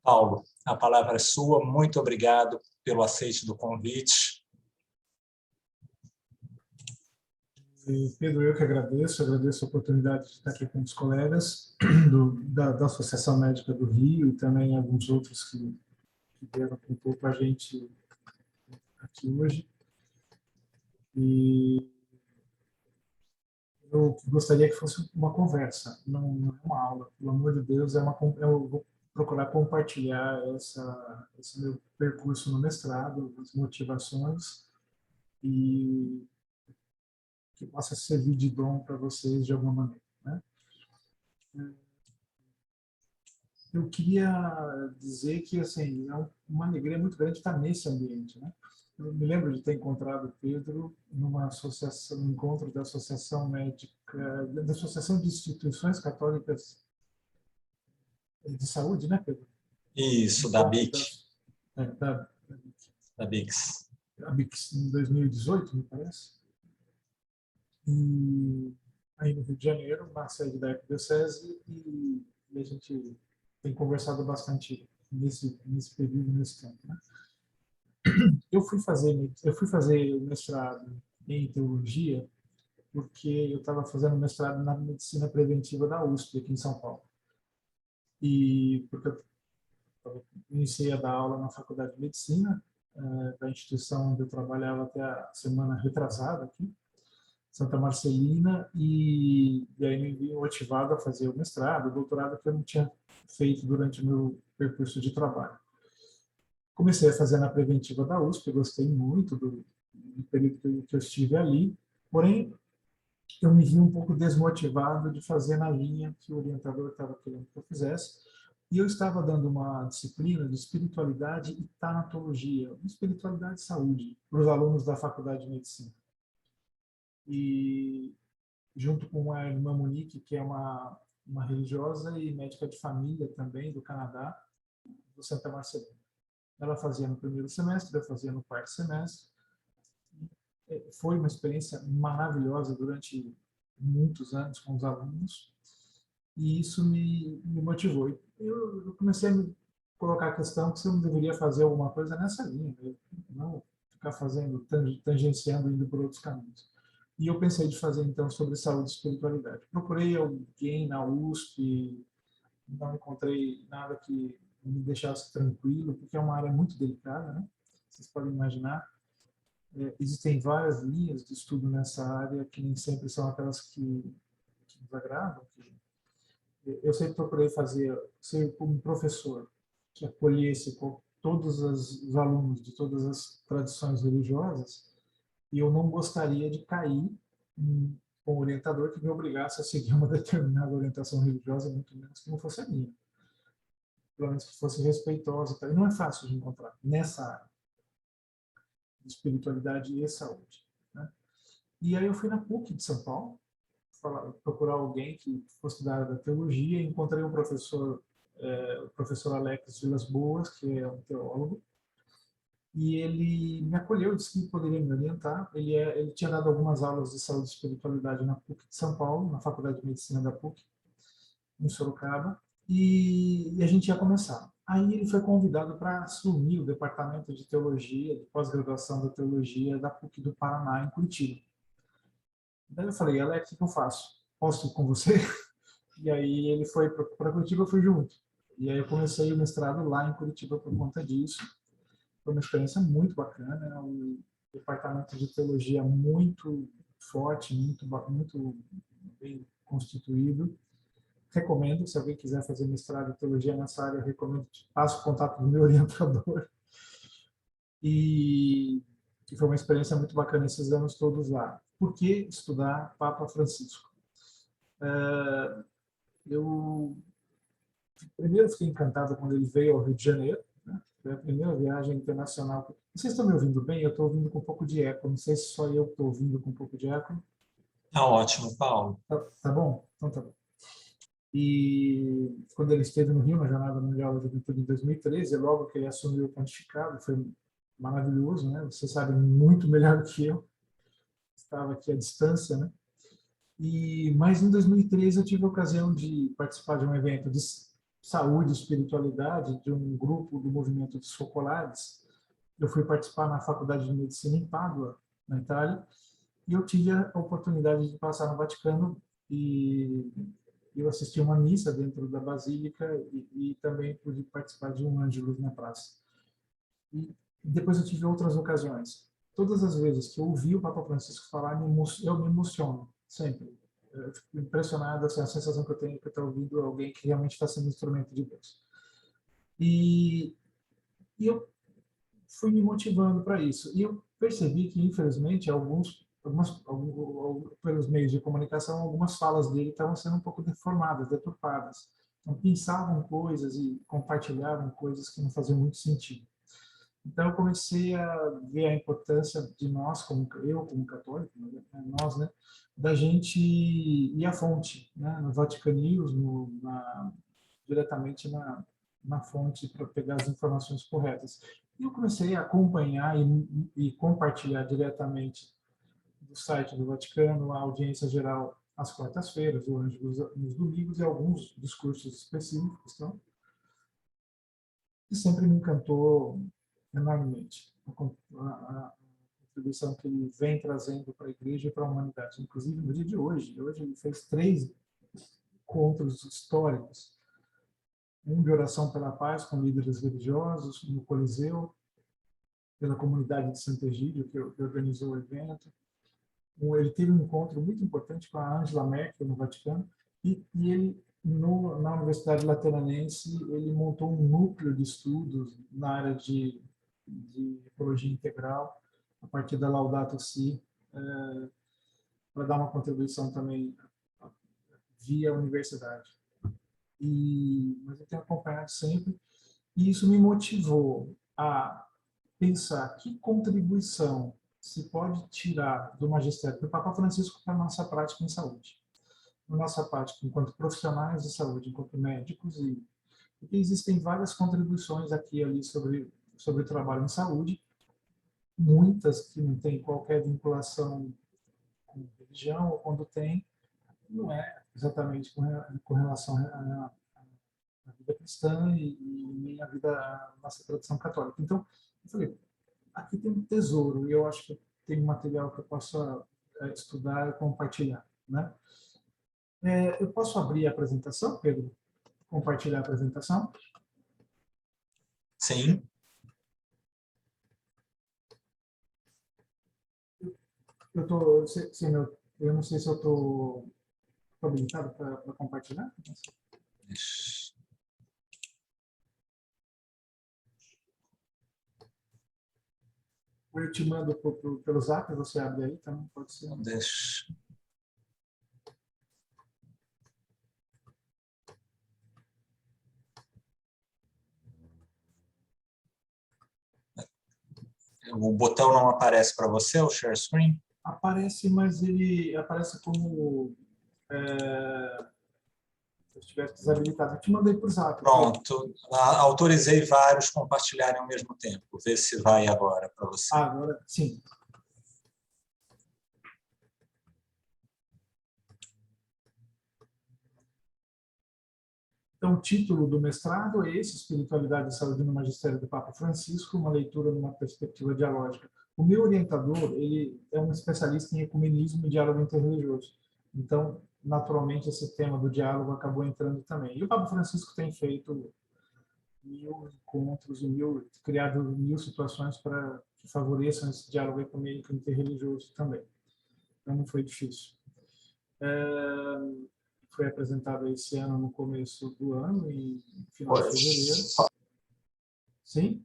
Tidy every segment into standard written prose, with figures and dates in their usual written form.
Paulo, a palavra é sua. Muito obrigado pelo aceite do convite. Pedro, eu que agradeço a oportunidade de estar aqui com os colegas da Associação Médica do Rio e também alguns outros que vieram compor com a gente aqui hoje. E eu gostaria que fosse uma conversa, não é uma aula. Pelo amor de Deus, eu vou procurar compartilhar esse meu percurso no mestrado, as motivações, e que possa servir de dom para vocês de alguma maneira, né? Eu queria dizer que assim, é uma alegria muito grande estar nesse ambiente, né? Eu me lembro de ter encontrado o Pedro numa associação, um encontro da Associação Médica, da Associação de Instituições Católicas de Saúde, né, Pedro? Isso, da BIC. Da BICS. A BICS em 2018, me parece. E aí no Rio de Janeiro, na sede da Arquidiocese, e a gente tem conversado bastante nesse período, nesse tempo, né? Eu fui fazer o mestrado em teologia porque eu estava fazendo mestrado na medicina preventiva da USP, aqui em São Paulo. E porque eu iniciei a dar aula na Faculdade de Medicina, da instituição onde eu trabalhava até a semana retrasada aqui, Santa Marcelina, e aí me vi motivado a fazer o mestrado, o doutorado que eu não tinha feito durante o meu percurso de trabalho. Comecei a fazer na preventiva da USP, gostei muito do período que eu estive ali, porém, eu me vi um pouco desmotivado de fazer na linha que o orientador estava querendo que eu fizesse, e eu estava dando uma disciplina de espiritualidade e tanatologia, espiritualidade e saúde, para os alunos da Faculdade de Medicina. E junto com a irmã Monique, que é uma religiosa e médica de família também do Canadá, do Santa Marcelina. Ela fazia no primeiro semestre, eu fazia no quarto semestre. Foi uma experiência maravilhosa durante muitos anos com os alunos, e isso me motivou. Eu comecei a me colocar a questão que se eu não deveria fazer alguma coisa nessa linha, né? Não ficar fazendo, tangenciando, indo por outros caminhos. E eu pensei de fazer, então, sobre saúde e espiritualidade. Procurei alguém na USP, não encontrei nada que me deixasse tranquilo, porque é uma área muito delicada, né? Vocês podem imaginar. Existem várias linhas de estudo nessa área que nem sempre são aquelas que nos agradam. Eu sempre procurei ser como professor que acolhesse todos os alunos de todas as tradições religiosas, e eu não gostaria de cair com um orientador que me obrigasse a seguir uma determinada orientação religiosa, muito menos que não fosse a minha. Pelo menos que fosse respeitosa. E não é fácil de encontrar nessa área de espiritualidade e saúde, né? E aí eu fui na PUC de São Paulo, procurar alguém que fosse da área da teologia, e encontrei um professor, o professor Alex Vilas Boas, que é um teólogo, e ele me acolheu, disse que poderia me orientar. Ele tinha dado algumas aulas de saúde e espiritualidade na PUC de São Paulo, na Faculdade de Medicina da PUC, em Sorocaba, e a gente ia começar. Aí ele foi convidado para assumir o departamento de teologia, de pós-graduação da teologia da PUC do Paraná, em Curitiba. Daí eu falei, Alex, o que eu faço? Posso ir com você? E aí ele foi para Curitiba, eu fui junto. E aí eu comecei o mestrado lá em Curitiba por conta disso. Foi uma experiência muito bacana, um departamento de teologia muito forte, muito bem constituído. Recomendo, se alguém quiser fazer mestrado em teologia nessa área, eu recomendo, passo o contato do meu orientador. E foi uma experiência muito bacana esses anos todos lá. Por que estudar Papa Francisco? Eu primeiro fiquei encantado quando ele veio ao Rio de Janeiro, né? Foi a primeira viagem internacional. Vocês estão me ouvindo bem? Eu estou ouvindo com um pouco de eco. Não sei se só eu estou ouvindo com um pouco de eco. Tá ótimo, Paulo. Tá bom? Então tá bom. E quando ele esteve no Rio, na Jornada Mundial da Juventude em 2013, logo que ele assumiu o pontificado, foi maravilhoso, né? Você sabe muito melhor do que eu. Estava aqui à distância, né? Mas em 2013 eu tive a ocasião de participar de um evento saúde e espiritualidade de um grupo do movimento dos Focolares. Eu fui participar na Faculdade de Medicina em Pádua, na Itália, e eu tive a oportunidade de passar no Vaticano e eu assisti uma missa dentro da Basílica e também pude participar de um Ângelus na praça. E depois eu tive outras ocasiões. Todas as vezes que eu ouvi o Papa Francisco falar, eu me emociono, sempre. Eu fico impressionado, assim, a sensação que eu tenho que eu estou ouvindo alguém que realmente está sendo instrumento de Deus. E eu fui me motivando para isso. E eu percebi que, infelizmente, pelos meios de comunicação, algumas falas dele estavam sendo um pouco deformadas, deturpadas. Então, pensavam coisas e compartilhavam coisas que não faziam muito sentido. Então, eu comecei a ver a importância de nós, como católico, nós, né, da gente ir à fonte, né, no Vatican News, diretamente na fonte para pegar as informações corretas. E eu comecei a acompanhar e compartilhar diretamente do site do Vaticano a audiência geral às quartas-feiras, o Ângelus nos domingos e alguns discursos específicos, então, que sempre me encantou enormemente a contribuição que ele vem trazendo para a Igreja e para a humanidade. Inclusive, no dia de hoje ele fez 3 encontros históricos, um de oração pela paz com líderes religiosos no Coliseu, pela comunidade de Santo Egídio, que organizou o evento. Ele teve um encontro muito importante com a Angela Merkel no Vaticano e ele na Universidade Lateranense ele montou um núcleo de estudos na área de ecologia integral a partir da Laudato Si, para dar uma contribuição também via universidade. Mas eu tenho acompanhado sempre e isso me motivou a pensar que contribuição se pode tirar do magistério do Papa Francisco para a nossa prática em saúde. Na nossa prática enquanto profissionais de saúde, enquanto médicos, porque existem várias contribuições aqui e ali sobre o trabalho em saúde, muitas que não têm qualquer vinculação com religião, ou quando tem, não é exatamente com relação à vida cristã e nem à nossa tradição católica. Então, eu falei, aqui tem um tesouro e eu acho que tem um material que eu possa estudar e compartilhar, né? Eu posso abrir a apresentação, Pedro? Compartilhar a apresentação? Sim. Eu não sei se eu estou habilitado para compartilhar. Eu te mando pelo Zap, você abre aí, também pode ser. Deixa. O botão não aparece para você, o share screen? Aparece, mas ele aparece como se eu estivesse desabilitado. Eu te mandei por Zap. Pronto. Autorizei vários compartilharem ao mesmo tempo. Vê se vai agora para você. Agora, sim. Então, o título do mestrado é esse, Espiritualidade e Saúde no Magistério do Papa Francisco, uma leitura numa perspectiva dialógica. O meu orientador, ele é um especialista em ecumenismo e diálogo interreligioso. Então, naturalmente, esse tema do diálogo acabou entrando também. E o Papa Francisco tem feito 1000 encontros e criado 1000 situações para que favoreçam esse diálogo ecumênico interreligioso também. Então, não foi difícil. Foi apresentado esse ano no começo do ano, em final de fevereiro. Sim?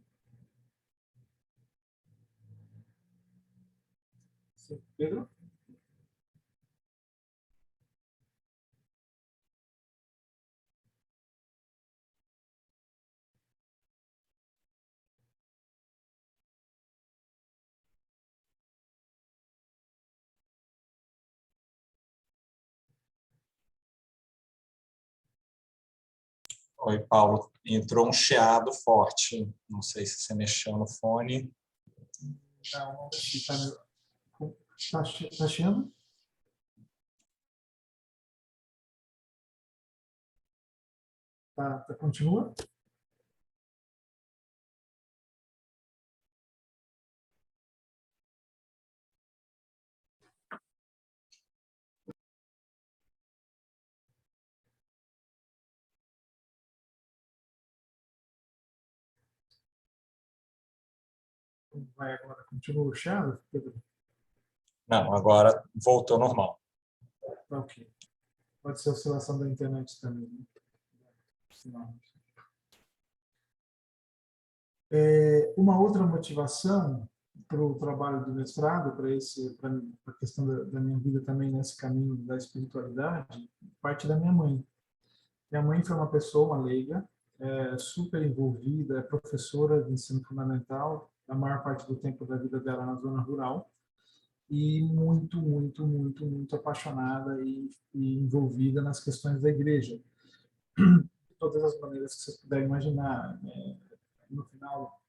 Sim. Pedro? Oi, Paulo. Entrou um chiado forte. Não sei se você mexeu no fone. Não mexi. Está chiando? Continua? Vai agora, continua o chiado, Pedro? Não, agora voltou normal. Tá ok. Pode ser oscilação da internet também, né? Sinal. Uma outra motivação para o trabalho do mestrado, para a questão da minha vida também nesse caminho da espiritualidade, parte da minha mãe. Minha mãe foi uma pessoa, uma leiga, super envolvida, é professora de ensino fundamental, a maior parte do tempo da vida dela na zona rural, e muito, muito, muito, muito apaixonada e envolvida nas questões da igreja. De todas as maneiras que vocês puderem imaginar, no final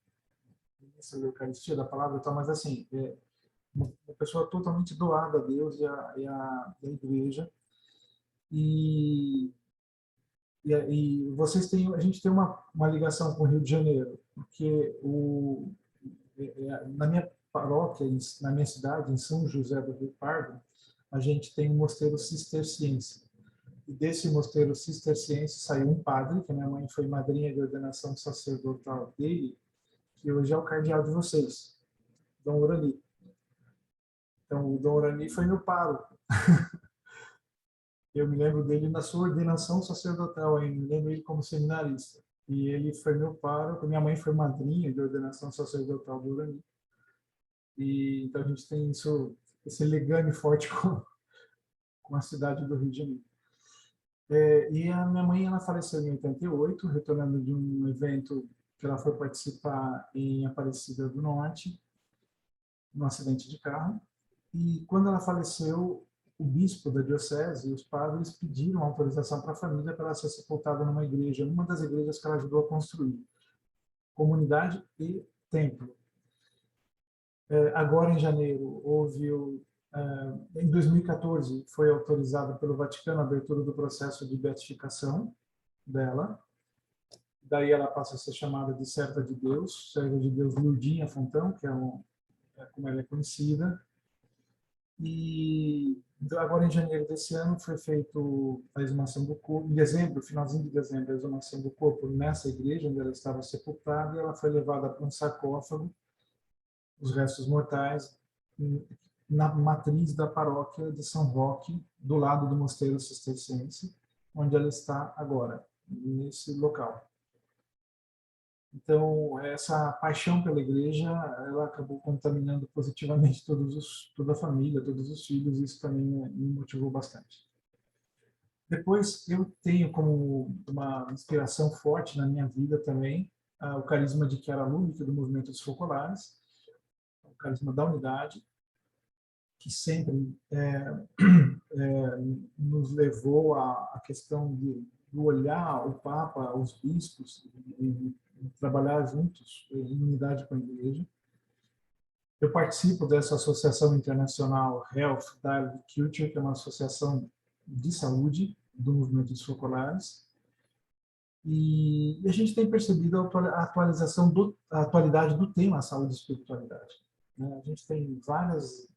da Eucaristia, da palavra, tal, mas assim, uma pessoa totalmente doada a Deus e à igreja. E vocês têm, a gente tem uma ligação com o Rio de Janeiro, porque na minha paróquia, na minha cidade, em São José do Rio Pardo, a gente tem um mosteiro cisterciense. E desse mosteiro cisterciense saiu um padre, que a minha mãe foi madrinha de ordenação sacerdotal dele, que hoje é o cardeal de vocês, Dom Urani. Então, o Dom Urani foi meu pároco. Eu me lembro dele na sua ordenação sacerdotal, ainda me lembro ele como seminarista. E ele foi meu pároco, minha mãe foi madrinha de ordenação sacerdotal do Urani. E então a gente tem isso, esse legame forte com a cidade do Rio de Janeiro. E a minha mãe, ela faleceu em 88, retornando de um evento que ela foi participar em Aparecida do Norte, num acidente de carro. E quando ela faleceu, o bispo da diocese e os padres pediram autorização para a família para ela ser sepultada numa igreja, numa das igrejas que ela ajudou a construir, comunidade e templo. Agora, em janeiro, em 2014, foi autorizada pelo Vaticano a abertura do processo de beatificação dela. Daí ela passa a ser chamada de serva de Deus Lourdinha Fontão, que como ela é conhecida. E agora, em janeiro desse ano, foi feito a exumação do corpo, em dezembro, finalzinho de dezembro, a exumação do corpo nessa igreja onde ela estava sepultada, e ela foi levada para um sarcófago, os restos mortais, na matriz da paróquia de São Roque, do lado do mosteiro cisterciense, onde ela está agora, nesse local. Então, essa paixão pela igreja, ela acabou contaminando positivamente toda a família, todos os filhos, e isso também me motivou bastante. Depois, eu tenho como uma inspiração forte na minha vida também o carisma de Chiara Lubich, do Movimento dos Focolares, o carisma da unidade, que sempre nos levou à questão do olhar o Papa, os bispos, e trabalhar juntos em unidade com a Igreja. Eu participo dessa associação internacional Health Dialogue Culture, que é uma associação de saúde do movimento dos focolares. E a gente tem percebido a atualidade do tema saúde e espiritualidade. A gente tem várias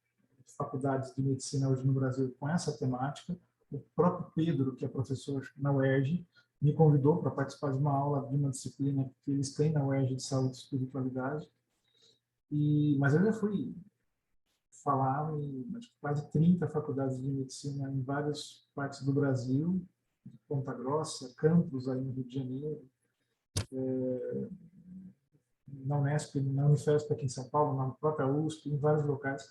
faculdades de medicina hoje no Brasil com essa temática. O próprio Pedro, que é professor na UERJ, me convidou para participar de uma aula de uma disciplina que eles têm na UERJ de saúde e espiritualidade. Mas eu já fui falar em quase 30 faculdades de medicina em várias partes do Brasil, de Ponta Grossa, campus aí no Rio de Janeiro, na Unesp, na Unifesp aqui em São Paulo, na própria USP, em vários locais.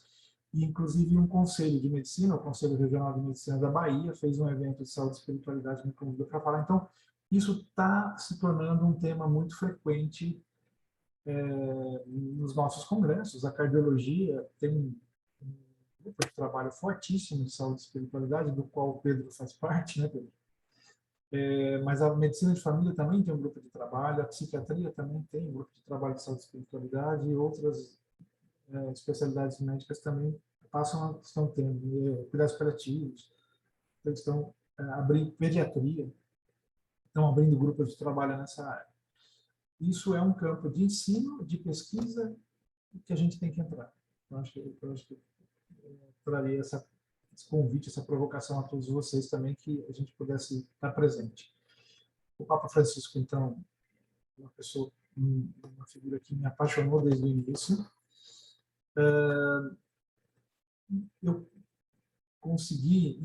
E, inclusive, um conselho de medicina, o Conselho Regional de Medicina da Bahia, fez um evento de saúde e espiritualidade, me convidou para falar. Então, isso está se tornando um tema muito frequente nos nossos congressos. A cardiologia tem um grupo de trabalho fortíssimo de saúde e espiritualidade, do qual o Pedro faz parte, né, Pedro? Mas a medicina de família também tem um grupo de trabalho, a psiquiatria também tem um grupo de trabalho de saúde e espiritualidade, e outras especialidades médicas também estão tendo cuidados paliativos, estão abrindo pediatria. estão abrindo grupos de trabalho nessa área. Isso é um campo de ensino, de pesquisa, que a gente tem que entrar. Eu acho que eu traria esse convite, essa provocação a todos vocês também, que a gente pudesse estar presente. O Papa Francisco, então, uma figura que me apaixonou desde o início. Eu consegui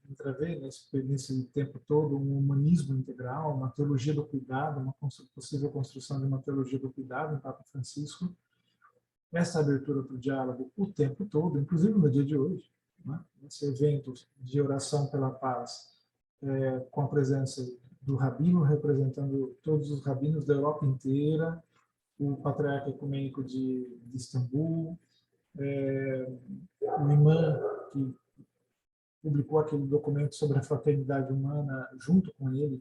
entrever nesse tempo todo um humanismo integral, uma teologia do cuidado, uma possível construção de uma teologia do cuidado em Papa Francisco, essa abertura para o diálogo o tempo todo, inclusive no dia de hoje, né? Esse evento de oração pela paz, com a presença do rabino representando todos os rabinos da Europa inteira, o patriarca ecumênico de Istambul, o imã que publicou aquele documento sobre a fraternidade humana junto com ele,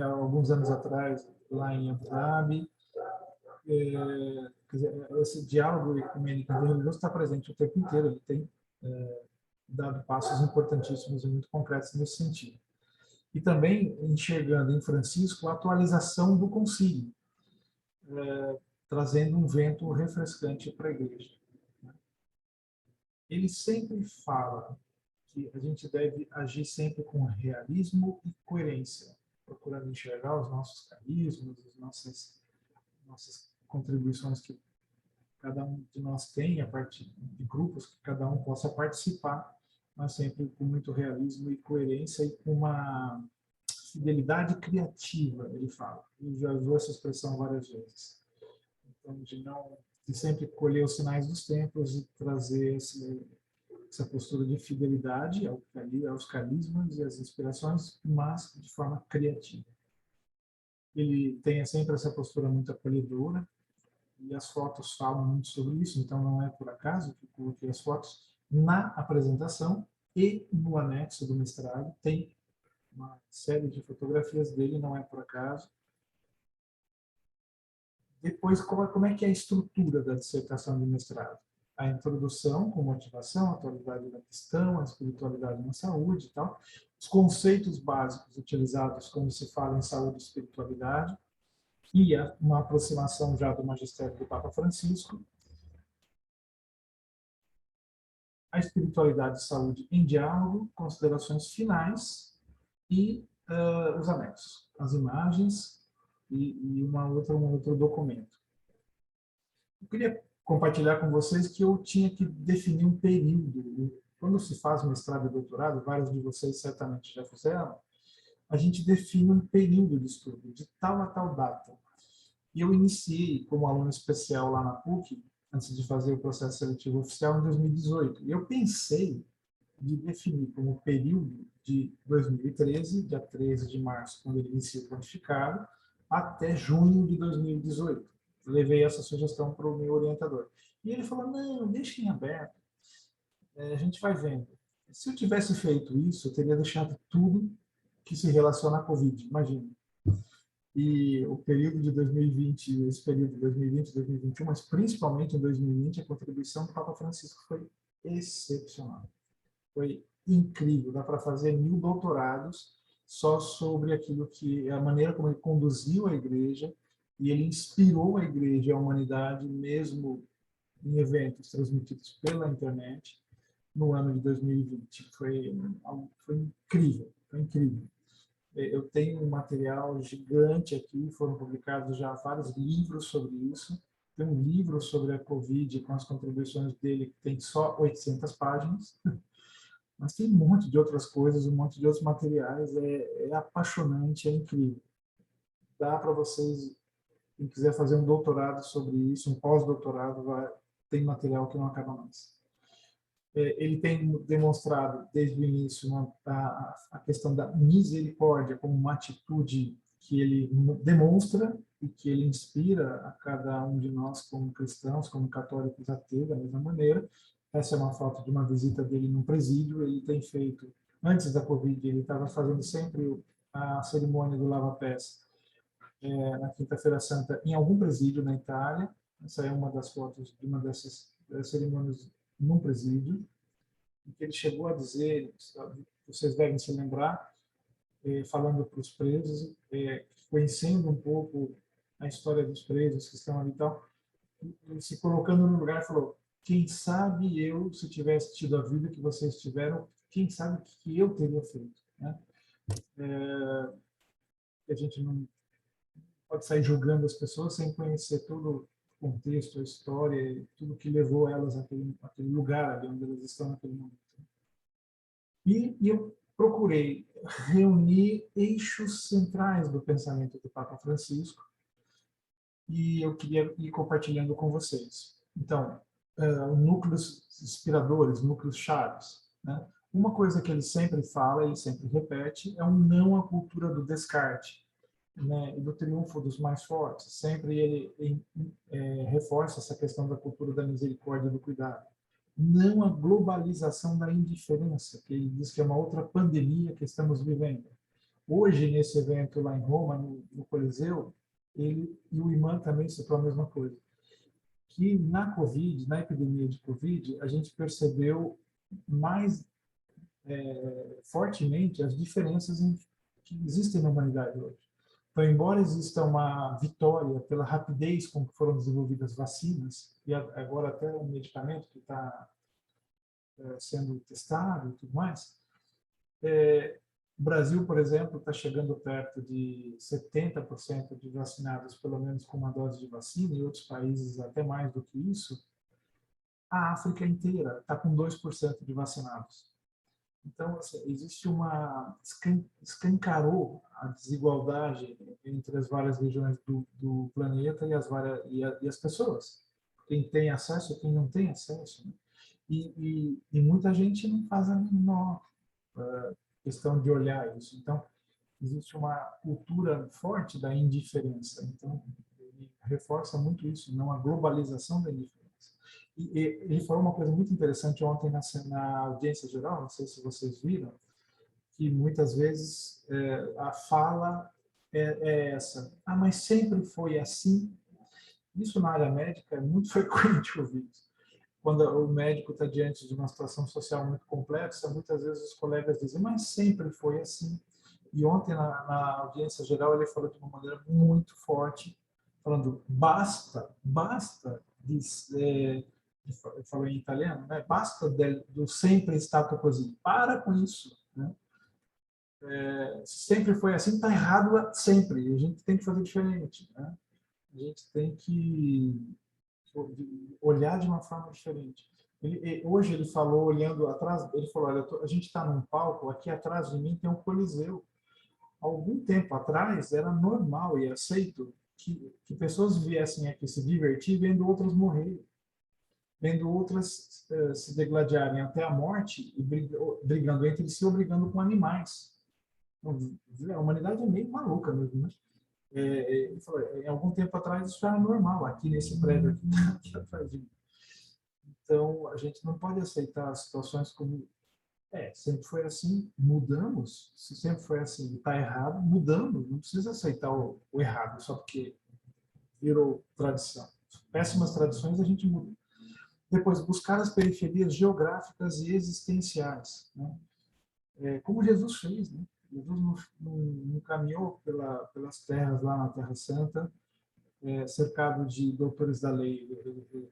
alguns anos atrás, lá em Abu Dhabi. Quer dizer, esse diálogo ecumênico religioso está presente o tempo inteiro, ele tem dado passos importantíssimos e muito concretos nesse sentido. E também enxergando em Francisco a atualização do concílio, trazendo um vento refrescante para a igreja. Ele sempre fala que a gente deve agir sempre com realismo e coerência, procurando enxergar os nossos carismas, as nossas contribuições que cada um de nós tem, a partir de grupos que cada um possa participar, mas sempre com muito realismo e coerência e com uma fidelidade criativa, ele fala. Ele já usou essa expressão várias vezes. Então, de sempre colher os sinais dos tempos e trazer essa postura de fidelidade aos carismas e às inspirações, mas de forma criativa. Ele tem sempre essa postura muito acolhedora, e as fotos falam muito sobre isso, então não é por acaso que eu coloquei as fotos na apresentação e no anexo do mestrado. Tem uma série de fotografias dele, não é por acaso. Depois, como é que é a estrutura da dissertação de mestrado? A introdução com motivação, a atualidade da questão, a espiritualidade na saúde e tal. Os conceitos básicos utilizados quando se fala em saúde e espiritualidade, e uma aproximação já do magistério do Papa Francisco. A espiritualidade e saúde em diálogo, considerações finais e os anexos, as imagens e um outro documento. Eu queria compartilhar com vocês que eu tinha que definir um período. Quando se faz mestrado e doutorado, vários de vocês certamente já fizeram, a gente define um período de estudo, de tal a tal data. E eu iniciei como aluno especial lá na PUC, antes de fazer o processo seletivo oficial, em 2018. E eu pensei de definir como período de 2013, dia 13 de março, quando ele inicia o pontificado, até junho de 2018. Levei essa sugestão para o meu orientador. E ele falou, não, deixa em aberto, a gente vai vendo. Se eu tivesse feito isso, eu teria deixado tudo que se relaciona à Covid, imagina. E o período de 2020, esse período de 2020 e 2021, mas principalmente em 2020, a contribuição do Papa Francisco foi excepcional. Foi incrível, dá para fazer 1000 doutorados só sobre aquilo que a maneira como ele conduziu a igreja, e ele inspirou a igreja e a humanidade, mesmo em eventos transmitidos pela internet, no ano de 2020. Foi incrível, foi incrível. Eu tenho um material gigante aqui, foram publicados já vários livros sobre isso. Tem um livro sobre a Covid, com as contribuições dele, que tem só 800 páginas. Mas tem um monte de outras coisas, um monte de outros materiais. É apaixonante, é incrível. Dá para vocês, quem quiser fazer um doutorado sobre isso, um pós-doutorado, tem material que não acaba mais. Ele tem demonstrado desde o início a questão da misericórdia como uma atitude que ele demonstra e que ele inspira a cada um de nós como cristãos, como católicos, a ter da mesma maneira. Essa é uma foto de uma visita dele num presídio. Ele tem feito, antes da Covid, ele estava fazendo sempre a cerimônia do lava-pés na Quinta-feira Santa em algum presídio na Itália. Essa é uma das fotos de uma dessas cerimônias num presídio, que ele chegou a dizer, vocês devem se lembrar, falando para os presos, conhecendo um pouco a história dos presos que estão ali e tal, e se colocando no lugar, falou: quem sabe eu, se tivesse tido a vida que vocês tiveram, quem sabe o que eu teria feito, né? A gente não pode sair julgando as pessoas sem conhecer todo o contexto, a história, tudo que levou elas àquele lugar ali onde elas estão naquele momento. E eu procurei reunir eixos centrais do pensamento do Papa Francisco e eu queria ir compartilhando com vocês. Então, núcleos inspiradores, núcleos chaves, né? Uma coisa que ele sempre fala, ele sempre repete, é um não à cultura do descarte, né, e do triunfo dos mais fortes. Sempre ele reforça essa questão da cultura da misericórdia e do cuidado. Não a globalização da indiferença, que ele diz que é uma outra pandemia que estamos vivendo. Hoje, nesse evento lá em Roma, no Coliseu, ele e o imã também citou a mesma coisa, que na Covid, na epidemia de Covid, a gente percebeu mais fortemente as diferenças que existem na humanidade hoje. Então, embora exista uma vitória pela rapidez com que foram desenvolvidas vacinas, e agora até um medicamento que está sendo testado e tudo mais, o Brasil, por exemplo, está chegando perto de 70% de vacinados, pelo menos com uma dose de vacina, e outros países até mais do que isso. A África inteira está com 2% de vacinados. Então, assim, existe escancarou a desigualdade entre as várias regiões do planeta e as pessoas. Quem tem acesso e quem não tem acesso, né? E muita gente não faz a menor questão de olhar isso. Então, existe uma cultura forte da indiferença. Então, ele reforça muito isso, não a globalização da indiferença. E ele falou uma coisa muito interessante ontem na audiência geral, não sei se vocês viram, que muitas vezes a fala é essa: ah, mas sempre foi assim. Isso na área médica é muito frequente ouvir isso. Quando o médico está diante de uma situação social muito complexa, muitas vezes os colegas dizem: mas sempre foi assim. E ontem, na audiência geral, ele falou de uma maneira muito forte, falando: basta ele falou em italiano, né? Basta do sempre stato così. Para com isso, né? Se sempre foi assim, está errado sempre. A gente tem que fazer diferente, né? A gente tem que olhar de uma forma diferente. Hoje ele falou, olhando atrás, ele falou: olha, a gente está num palco, aqui atrás de mim tem um coliseu. Algum tempo atrás era normal e aceito que pessoas viessem aqui se divertir vendo outras morrer, vendo outras se degladiarem até a morte e brigando entre si ou brigando com animais. Então, a humanidade é meio maluca mesmo, né? Ele falou: em algum tempo atrás isso era normal, aqui nesse prédio aqui atrás de mim. Então, a gente não pode aceitar situações como sempre foi assim, mudamos. Se sempre foi assim e está errado, mudamos. Não precisa aceitar o errado só porque virou tradição. Péssimas tradições a gente muda. Depois, buscar as periferias geográficas e existenciais, né? Como Jesus fez, né? Jesus não caminhou pelas terras lá na Terra Santa, cercado de doutores da lei.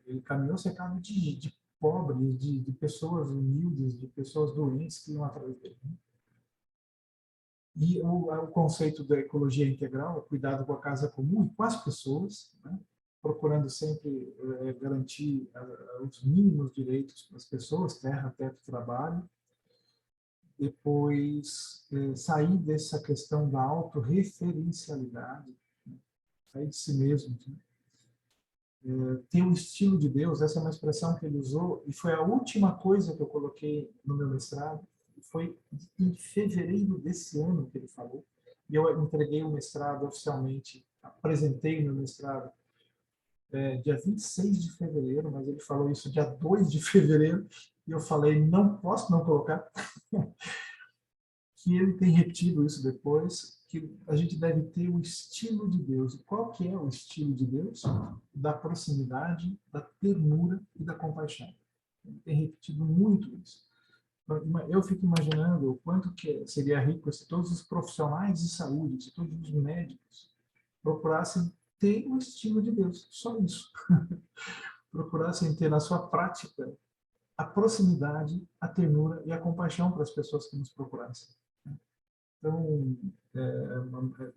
Ele caminhou cercado de pobres, de pessoas humildes, de pessoas doentes que iam atrás dele, né? E o conceito da ecologia integral, cuidado com a casa comum e com as pessoas, né? Procurando sempre garantir os mínimos direitos para as pessoas, terra, teto, trabalho. Depois, sair dessa questão da autorreferencialidade, né? Sair de si mesmo, né? Ter um estilo de Deus, essa é uma expressão que ele usou, e foi a última coisa que eu coloquei no meu mestrado, foi em fevereiro desse ano que ele falou, e eu entreguei o mestrado oficialmente, apresentei o meu mestrado dia 26 de fevereiro, mas ele falou isso dia 2 de fevereiro, e eu falei: não posso não colocar, que ele tem repetido isso depois, que a gente deve ter o estilo de Deus. E qual que é o estilo de Deus? Da proximidade, da ternura e da compaixão. Ele tem repetido muito isso. Eu fico imaginando o quanto que seria rico se todos os profissionais de saúde, se todos os médicos procurassem ter o estilo de Deus, só isso. Procurassem ter na sua prática a proximidade, a ternura e a compaixão para as pessoas que nos procurassem. Então,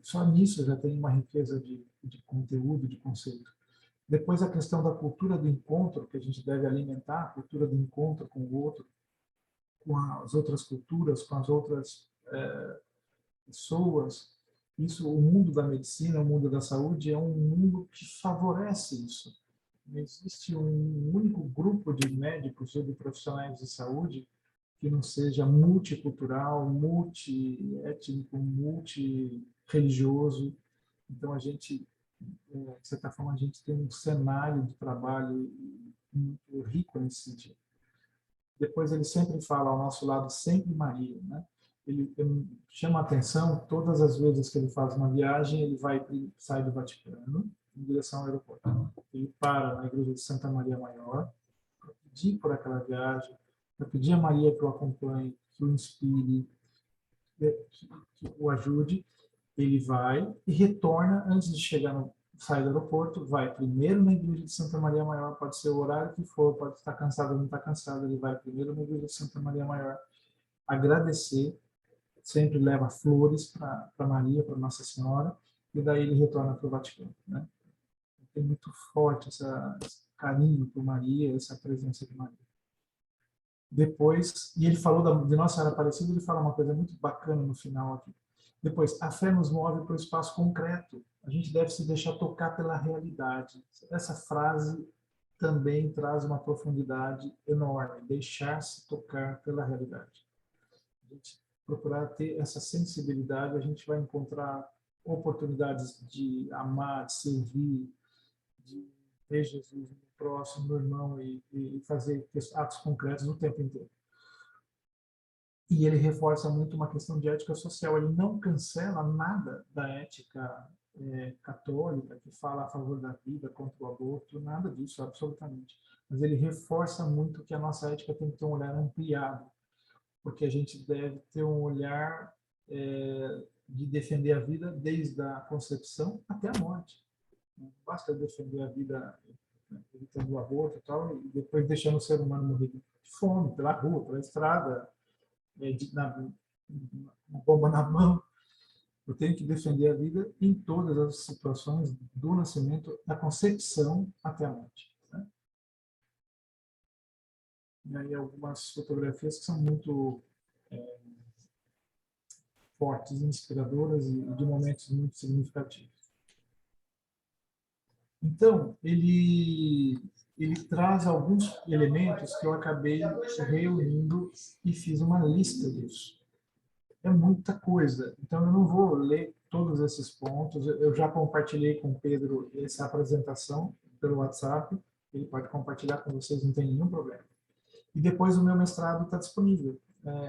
só nisso já tem uma riqueza de conteúdo, de conceito. Depois, a questão da cultura do encontro, que a gente deve alimentar, a cultura do encontro com o outro, com as outras culturas, com as outras pessoas. Isso, o mundo da medicina, o mundo da saúde, é um mundo que favorece isso. Não existe um único grupo de médicos ou de profissionais de saúde que não seja multicultural, multiétnico, multireligioso. Então, a gente, de certa forma, a gente tem um cenário de trabalho muito rico nesse sentido. Depois ele sempre fala ao nosso lado, sempre Maria, né? Ele chama a atenção, todas as vezes que ele faz uma viagem, ele sai do Vaticano em direção ao aeroporto. Ele para na igreja de Santa Maria Maior, para pedir por aquela viagem, para pedir a Maria que o acompanhe, que o inspire, que o ajude. Ele vai e retorna antes de chegar no sai do aeroporto, vai primeiro na igreja de Santa Maria Maior, pode ser o horário que for, pode estar cansado ou não estar cansado, ele vai primeiro na igreja de Santa Maria Maior, agradecer, sempre leva flores para Maria, para Nossa Senhora, e daí ele retorna para o Vaticano, né? Tem muito forte esse carinho por Maria, essa presença de Maria. Depois, e ele falou de Nossa Senhora Aparecida, ele fala uma coisa muito bacana no final aqui. Depois, a fé nos move para o espaço concreto. A gente deve se deixar tocar pela realidade. Essa frase também traz uma profundidade enorme. Deixar-se tocar pela realidade. A gente procurar ter essa sensibilidade, a gente vai encontrar oportunidades de amar, de servir, de ver Jesus no próximo, no irmão e fazer atos concretos o tempo inteiro. E ele reforça muito uma questão de ética social. Ele não cancela nada da ética católica que fala a favor da vida, contra o aborto, nada disso, absolutamente. Mas ele reforça muito que a nossa ética tem que ter um olhar ampliado, porque a gente deve ter um olhar de defender a vida desde a concepção até a morte. Não basta defender a vida, evitando o aborto e tal, e depois deixando o ser humano morrer de fome, pela rua, pela estrada, uma bomba na mão. Eu tenho que defender a vida em todas as situações, do nascimento, da concepção até a morte. Né? E aí algumas fotografias que são muito fortes, inspiradoras e de momentos muito significativos. Então, ele traz alguns elementos que eu acabei reunindo e fiz uma lista disso. É muita coisa, então eu não vou ler todos esses pontos. Eu já compartilhei com o Pedro essa apresentação pelo WhatsApp, ele pode compartilhar com vocês, não tem nenhum problema. E depois o meu mestrado está disponível.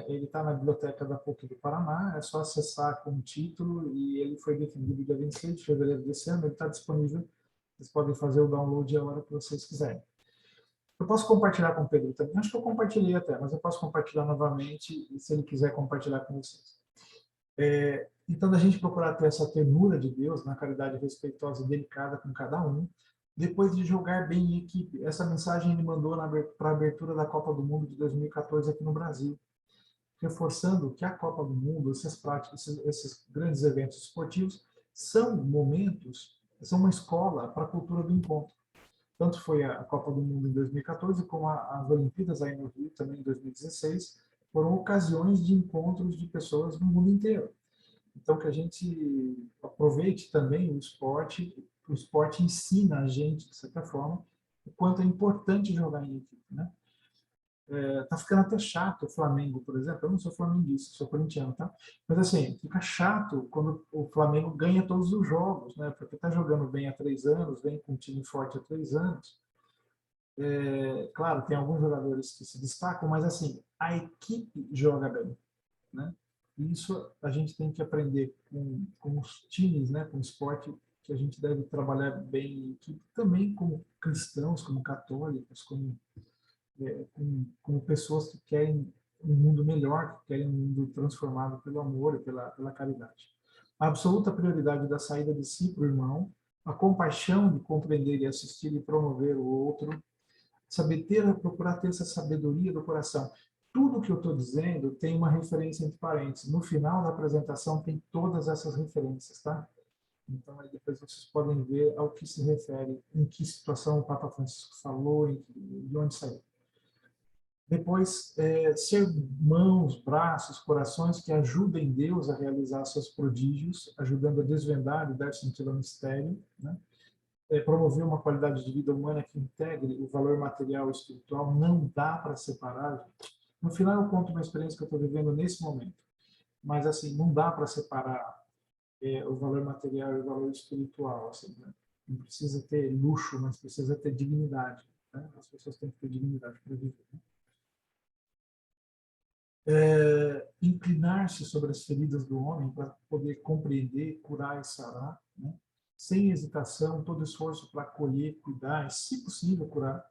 Ele está na biblioteca da PUC do Paraná, é só acessar com o título, e ele foi defendido dia 26 de fevereiro desse ano, ele está disponível. Vocês podem fazer o download a hora que vocês quiserem. Eu posso compartilhar com o Pedro também. Acho que eu compartilhei até, mas eu posso compartilhar novamente, se ele quiser compartilhar com vocês. Então, a gente procurar ter essa ternura de Deus, na caridade respeitosa e delicada com cada um, depois de jogar bem em equipe. Essa mensagem ele mandou para a abertura da Copa do Mundo de 2014 aqui no Brasil, reforçando que a Copa do Mundo, esses grandes eventos esportivos, são momentos, são uma escola para a cultura do encontro. Tanto foi a Copa do Mundo em 2014, como as Olimpíadas aí no Rio, também em 2016, foram ocasiões de encontros de pessoas no mundo inteiro. Então, que a gente aproveite também o esporte ensina a gente, de certa forma, o quanto é importante jogar em equipe, né? Tá ficando até chato o Flamengo, por exemplo. Eu não sou flamenguista, sou corintiano, tá? Mas assim, fica chato quando o Flamengo ganha todos os jogos, né? Porque tá jogando bem há 3 anos, vem com um time forte há 3 anos. Claro, tem alguns jogadores que se destacam, mas assim, a equipe joga bem, né? E isso a gente tem que aprender com os times, né? Com o esporte, que a gente deve trabalhar bem em equipe, também como cristãos, como católicos, como pessoas que querem um mundo melhor, que querem um mundo transformado pelo amor e pela caridade. A absoluta prioridade da saída de si para o irmão, a compaixão de compreender e assistir e promover o outro, saber procurar ter essa sabedoria do coração. Tudo que eu estou dizendo tem uma referência entre parênteses. No final da apresentação tem todas essas referências, tá? Então, aí depois vocês podem ver ao que se refere, em que situação o Papa Francisco falou, de onde saiu. Depois, ser mãos, braços, corações que ajudem Deus a realizar seus prodígios, ajudando a desvendar e dar sentido ao mistério, né? Promover uma qualidade de vida humana que integre o valor material e espiritual, não dá para separar, gente. No final, eu conto uma experiência que eu estou vivendo nesse momento, mas, assim, não dá para separar o valor material e o valor espiritual, assim, né? Não precisa ter luxo, mas precisa ter dignidade, né? As pessoas têm que ter dignidade para viver, né? Inclinar-se sobre as feridas do homem para poder compreender, curar e sarar, né? Sem hesitação, todo esforço para acolher, cuidar e, se possível, curar.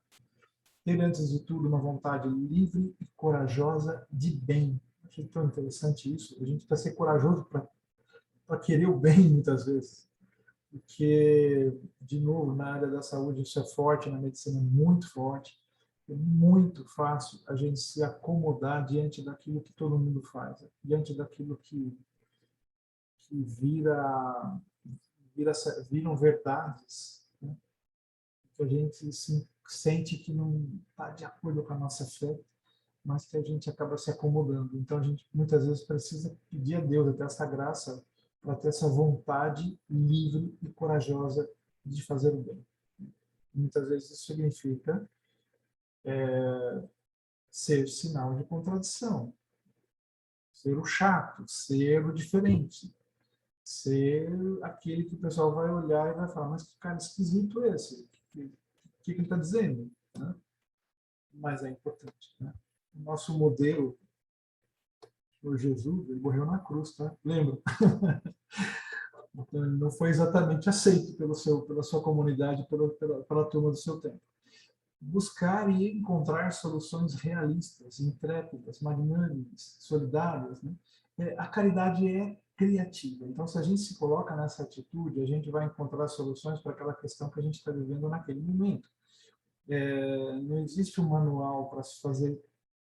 Ter, antes de tudo, uma vontade livre e corajosa de bem. Achei tão interessante isso. A gente precisa ser corajoso para querer o bem, muitas vezes. Porque, de novo, na área da saúde isso é forte, na medicina é muito forte. É muito fácil a gente se acomodar diante daquilo que todo mundo faz, diante daquilo que viram verdades, né? Que a gente sente que não está de acordo com a nossa fé, mas que a gente acaba se acomodando. Então, a gente muitas vezes precisa pedir a Deus até essa graça para ter essa vontade livre e corajosa de fazer o bem. Muitas vezes isso significa ser sinal de contradição, ser o chato, ser o diferente, ser aquele que o pessoal vai olhar e vai falar, mas que cara esquisito é esse? O que ele está dizendo? Né? Mas é importante. Né? O nosso modelo, o Jesus, ele morreu na cruz, tá? Lembra? Então, ele não foi exatamente aceito pela sua comunidade, pela turma do seu tempo. Buscar e encontrar soluções realistas, intrépidas, magnânimes, solidárias, né? A caridade é criativa. Então, se a gente se coloca nessa atitude, a gente vai encontrar soluções para aquela questão que a gente está vivendo naquele momento. Não existe um manual para se fazer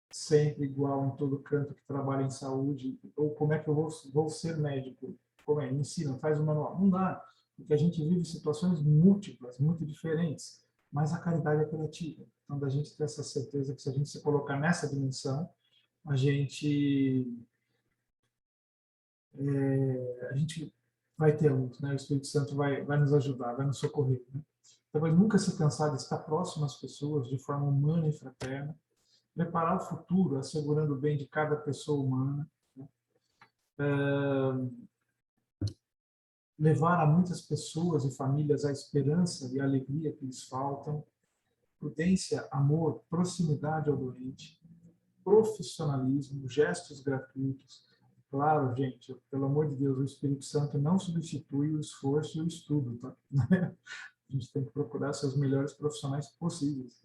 sempre igual em todo canto que trabalha em saúde, ou como é que eu vou ser médico? Como é? Me ensina, faz um manual. Não dá, porque a gente vive situações múltiplas, muito diferentes, mas a caridade é criativa. Então, da gente ter essa certeza que se a gente se colocar nessa dimensão, a gente vai ter luz, né? O Espírito Santo vai nos ajudar, vai nos socorrer, né? Então, nunca se cansar de estar próximo às pessoas de forma humana e fraterna, preparar o futuro, assegurando o bem de cada pessoa humana, né? Levar a muitas pessoas e famílias a esperança e a alegria que lhes faltam, prudência, amor, proximidade ao doente, profissionalismo, gestos gratuitos. Claro, gente, pelo amor de Deus, o Espírito Santo não substitui o esforço e o estudo, tá? A gente tem que procurar ser os melhores profissionais possíveis.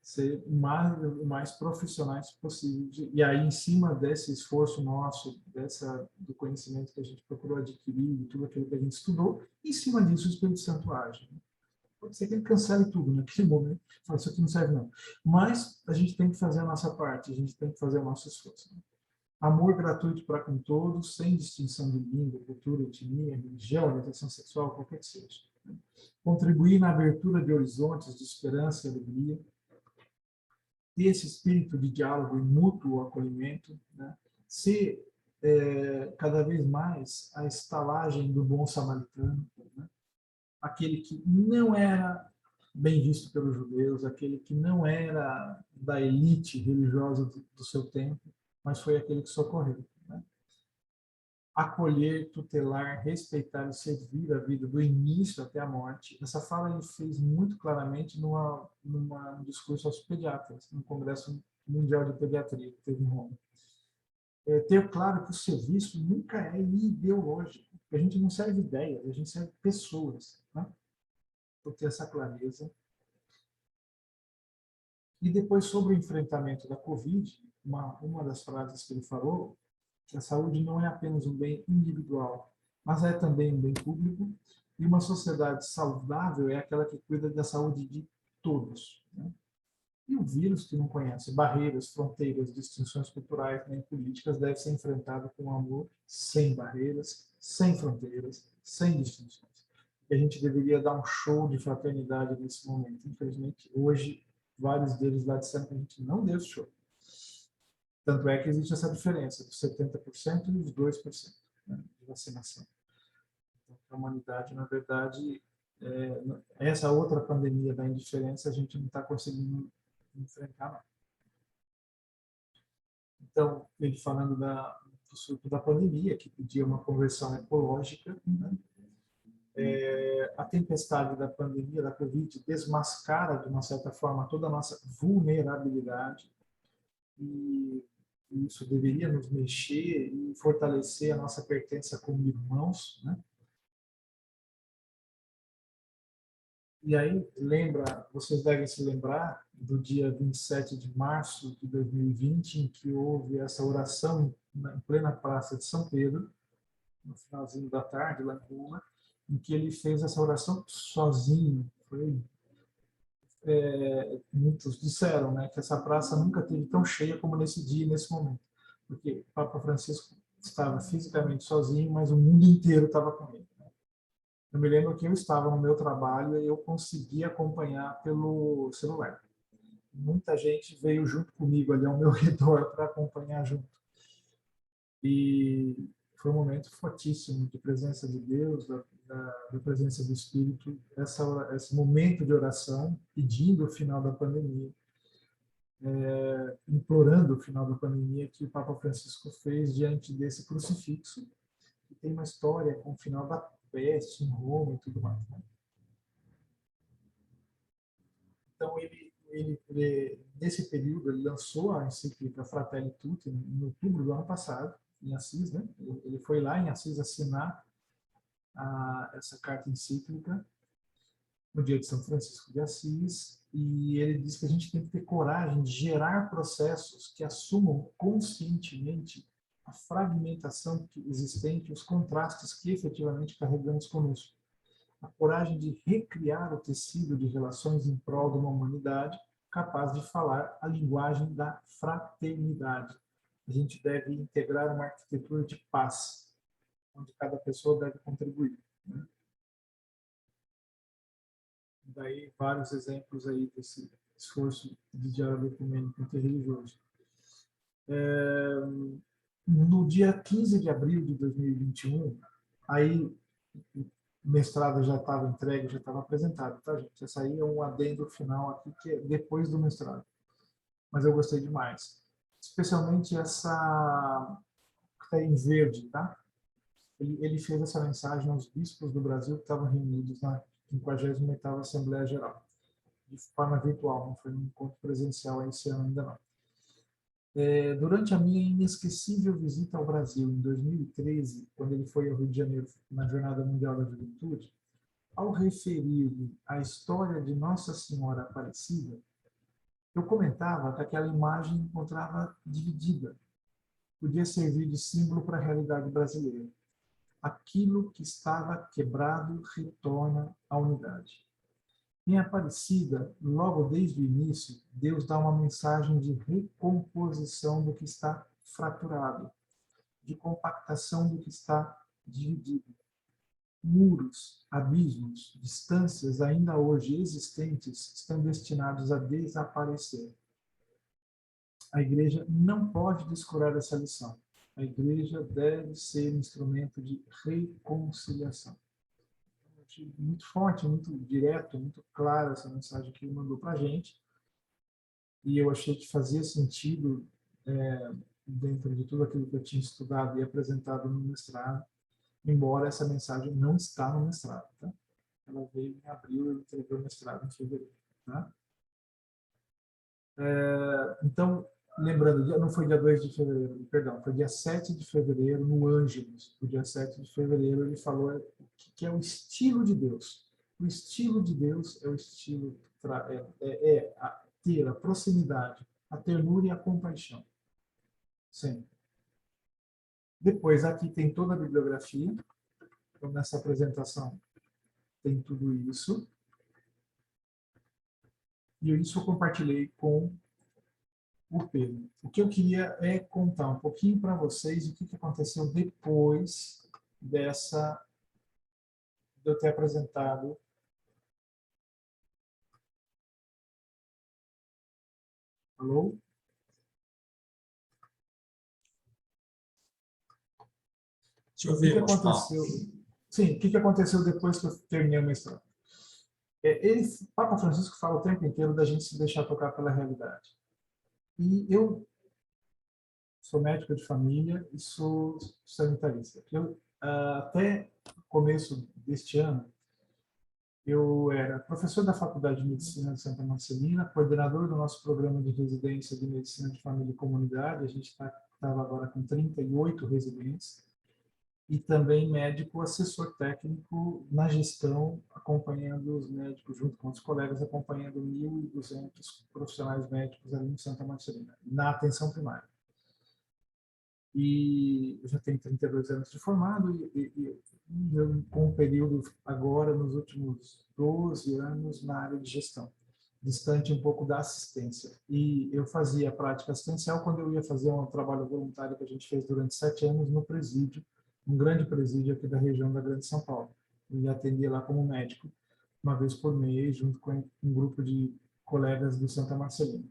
Ser o mais profissionais possível. E aí, em cima desse esforço nosso, do conhecimento que a gente procurou adquirir, de tudo aquilo que a gente estudou, em cima disso o Espírito Santo age. Pode ser que ele cancele tudo naquele momento, fala, isso aqui não serve não. Mas a gente tem que fazer a nossa parte, a gente tem que fazer o nosso esforço. Amor gratuito para com todos, sem distinção de língua, cultura, etnia, religião, orientação sexual, qualquer que seja. Contribuir na abertura de horizontes de esperança e alegria, ter esse espírito de diálogo e mútuo acolhimento, né? Ser cada vez mais a estalagem do bom samaritano, né? Aquele que não era bem visto pelos judeus, aquele que não era da elite religiosa do seu tempo, mas foi aquele que socorreu. Né? Acolher, tutelar, respeitar e servir a vida do início até a morte. Essa fala ele fez muito claramente num discurso aos pediatras, no Congresso Mundial de Pediatria que teve em Roma. Ter claro que o serviço nunca é ideológico. A gente não serve ideias, a gente serve pessoas. Né? Por ter essa clareza. E depois, sobre o enfrentamento da Covid, uma das frases que ele falou, que a saúde não é apenas um bem individual, mas é também um bem público, e uma sociedade saudável é aquela que cuida da saúde de todos, né? E o vírus, que não conhece barreiras, fronteiras, distinções culturais nem políticas, deve ser enfrentado com amor, sem barreiras, sem fronteiras, sem distinções. E a gente deveria dar um show de fraternidade nesse momento. Infelizmente, hoje, vários deles lá disseram que a gente não deu show. Tanto é que existe essa diferença dos 70% e os 2%, né, de vacinação. Então, a humanidade, na verdade, essa outra pandemia da indiferença, a gente não está conseguindo enfrentar, não. Então, ele falando do surto da pandemia, que pedia uma conversão ecológica, né? A tempestade da pandemia, da Covid, desmascara, de uma certa forma, toda a nossa vulnerabilidade, e isso deveria nos mexer e fortalecer a nossa pertença como irmãos, né? E aí, vocês devem se lembrar do dia 27 de março de 2020, em que houve essa oração em plena Praça de São Pedro, no finalzinho da tarde, lá em Roma, em que ele fez essa oração sozinho. Muitos disseram, né, que essa praça nunca teve tão cheia como nesse dia e nesse momento, porque o Papa Francisco estava fisicamente sozinho, mas o mundo inteiro estava com ele. Eu me lembro que eu estava no meu trabalho e eu consegui acompanhar pelo celular. Muita gente veio junto comigo ali ao meu redor para acompanhar junto. E foi um momento fortíssimo de presença de Deus, da presença do Espírito, esse momento de oração, pedindo o final da pandemia, implorando o final da pandemia, que o Papa Francisco fez diante desse crucifixo, que tem uma história com o final da peste em Roma e tudo mais, né? Então, nesse período, ele lançou a encíclica Fratelli Tutti, em outubro do ano passado, em Assis, né? Ele foi lá em Assis assinar essa carta encíclica no dia de São Francisco de Assis, e ele diz que a gente tem que ter coragem de gerar processos que assumam conscientemente a fragmentação existente, os contrastes que efetivamente carregamos conosco. A coragem de recriar o tecido de relações em prol de uma humanidade capaz de falar a linguagem da fraternidade. A gente deve integrar uma arquitetura de paz, onde cada pessoa deve contribuir, né? Daí vários exemplos aí desse esforço de diálogo ecumênico interreligioso. No dia 15 de abril de 2021, aí o mestrado já estava entregue, já estava apresentado, tá, gente? Essa aí é um adendo final aqui, que é depois do mestrado. Mas eu gostei demais. Especialmente essa que está em verde, tá? Ele fez essa mensagem aos bispos do Brasil que estavam reunidos na 58ª Assembleia Geral, de forma virtual, não foi um encontro presencial esse ano ainda não. Durante a minha inesquecível visita ao Brasil, em 2013, quando ele foi ao Rio de Janeiro na Jornada Mundial da Juventude, ao referir a história de Nossa Senhora Aparecida, eu comentava que aquela imagem encontrava dividida, podia servir de símbolo para a realidade brasileira. Aquilo que estava quebrado retorna à unidade. Em Aparecida, logo desde o início, Deus dá uma mensagem de recomposição do que está fraturado, de compactação do que está dividido. Muros, abismos, distâncias ainda hoje existentes estão destinados a desaparecer. A Igreja não pode descurar essa lição. A Igreja deve ser instrumento de reconciliação. Muito forte, muito direto, muito clara essa mensagem que ele mandou para a gente. E eu achei que fazia sentido, dentro de tudo aquilo que eu tinha estudado e apresentado no mestrado, embora essa mensagem não está no mestrado. Tá? Ela veio em abril e entregou o mestrado em fevereiro. Tá? Então, lembrando, não foi dia 2 de fevereiro, perdão, foi dia 7 de fevereiro, no Ângelos. No dia 7 de fevereiro, ele falou o que é o estilo de Deus. O estilo de Deus é o estilo, ter a proximidade, a ternura e a compaixão. Sempre. Depois, aqui tem toda a bibliografia. Então, nessa apresentação, tem tudo isso. E isso eu compartilhei com o Pedro. O que eu queria é contar um pouquinho para vocês o que aconteceu depois de eu ter apresentado. Alô? Te O que ouvi, João. aconteceu? Sim, o que aconteceu depois que eu terminei o mestrado? Papa Francisco fala o tempo inteiro da gente se deixar tocar pela realidade. E eu sou médico de família e sou sanitarista. Até o começo deste ano, eu era professor da Faculdade de Medicina de Santa Marcelina, coordenador do nosso programa de residência de Medicina de Família e Comunidade. A gente estava agora com 38 residentes. E também médico assessor técnico na gestão, acompanhando os médicos, junto com os colegas, acompanhando 1.200 profissionais médicos ali em Santa Marcelina, na atenção primária. E eu já tenho 32 anos de formado e com um período agora, nos últimos 12 anos, na área de gestão, distante um pouco da assistência. E eu fazia prática assistencial quando eu ia fazer um trabalho voluntário que a gente fez durante 7 anos no presídio, um grande presídio aqui da região da Grande São Paulo. Eu atendia lá como médico, uma vez por mês, junto com um grupo de colegas do Santa Marcelina.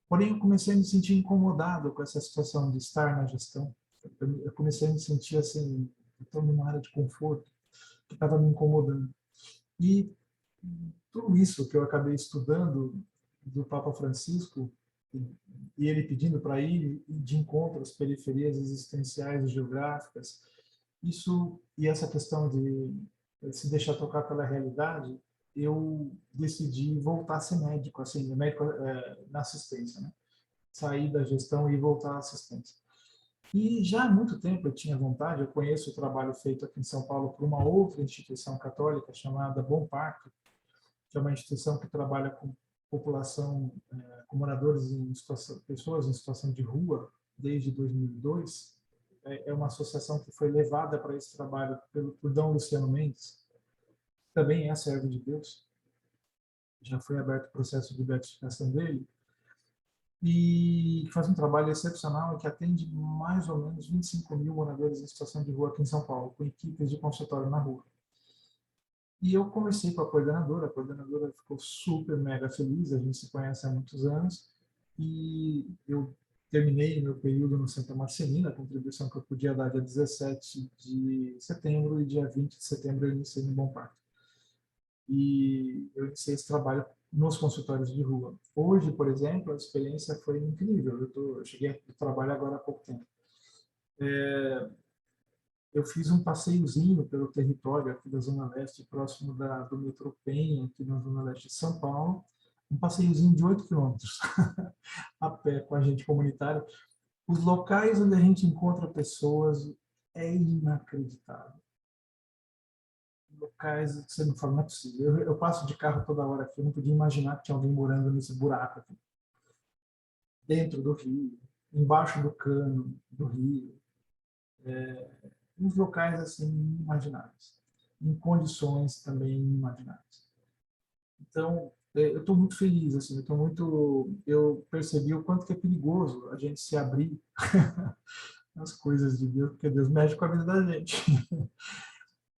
Porém, eu comecei a me sentir incomodado com essa situação de estar na gestão. Eu comecei a me sentir assim, estou numa área de conforto que estava me incomodando. E tudo isso que eu acabei estudando do Papa Francisco, e ele pedindo para ir de encontro às periferias existenciais e geográficas, isso e essa questão de se deixar tocar pela realidade, eu decidi voltar a ser médico, assim, médico na assistência, né? Sair da gestão e voltar à assistência. E já há muito tempo eu tinha vontade, eu conheço o trabalho feito aqui em São Paulo por uma outra instituição católica chamada Bom Parto, que é uma instituição que trabalha com população, com moradores em situação, pessoas em situação de rua desde 2002. É uma associação que foi levada para esse trabalho por Dom Luciano Mendes, que também é servo de Deus. Já foi aberto o processo de beatificação dele. E faz um trabalho excepcional que atende mais ou menos 25 mil moradores em situação de rua aqui em São Paulo, com equipes de consultório na rua. E eu conversei com a coordenadora ficou super mega feliz, a gente se conhece há muitos anos, e eu terminei meu período no Santa Marcelina, a contribuição que eu podia dar dia 17 de setembro, e dia 20 de setembro eu iniciei no Bom Parto. E eu iniciei esse trabalho nos consultórios de rua. Hoje, por exemplo, a experiência foi incrível. Eu cheguei do trabalho agora há pouco tempo. Eu fiz um passeiozinho pelo território aqui da Zona Leste, próximo do metrô Penha, aqui na Zona Leste de São Paulo. Um passeiozinho de 8 quilômetros a pé com a gente comunitária. Os locais onde a gente encontra pessoas é inacreditável. Locais que você não fala, não é possível. Eu passo de carro toda hora aqui, eu não podia imaginar que tinha alguém morando nesse buraco aqui. Dentro do rio, embaixo do cano do rio. Uns locais assim inimagináveis, em condições também inimagináveis. Então, eu estou muito feliz, assim, eu percebi o quanto que é perigoso a gente se abrir nas coisas de Deus, porque Deus mexe com a vida da gente.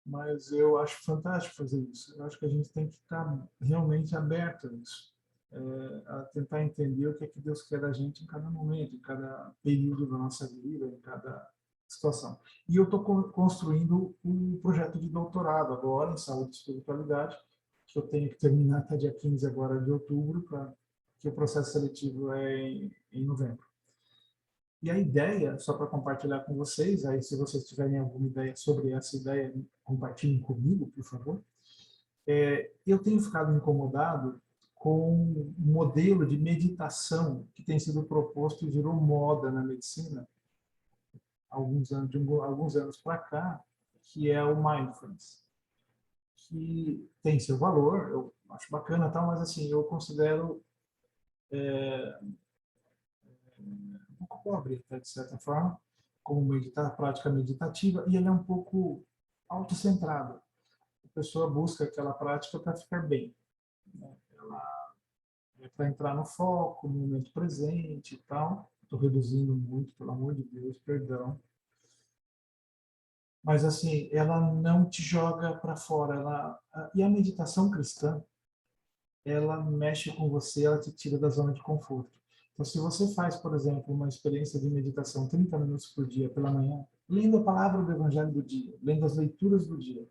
Mas eu acho fantástico fazer isso. Eu acho que a gente tem que estar realmente aberto a isso, a tentar entender o que é que Deus quer da gente em cada momento, em cada período da nossa vida, em cada situação. E eu estou construindo um projeto de doutorado agora em saúde e espiritualidade, que eu tenho que terminar até dia 15 agora de outubro, que o processo seletivo é em novembro. E a ideia, só para compartilhar com vocês, aí se vocês tiverem alguma ideia sobre essa ideia, compartilhem comigo, por favor. Eu tenho ficado incomodado com um modelo de meditação que tem sido proposto e virou moda na medicina alguns anos para cá, que é o mindfulness, que tem seu valor, eu acho bacana, tal, mas assim eu considero um pouco pobre, até, de certa forma, como prática meditativa, e ele é um pouco autocentrado. A pessoa busca aquela prática para ficar bem, né? Ela é para entrar no foco, no momento presente e tal. Estou reduzindo muito, pelo amor de Deus, perdão. Mas assim, ela não te joga para fora. E a meditação cristã, ela mexe com você, ela te tira da zona de conforto. Então, se você faz, por exemplo, uma experiência de meditação 30 minutos por dia pela manhã, lendo a palavra do Evangelho do dia, lendo as leituras do dia,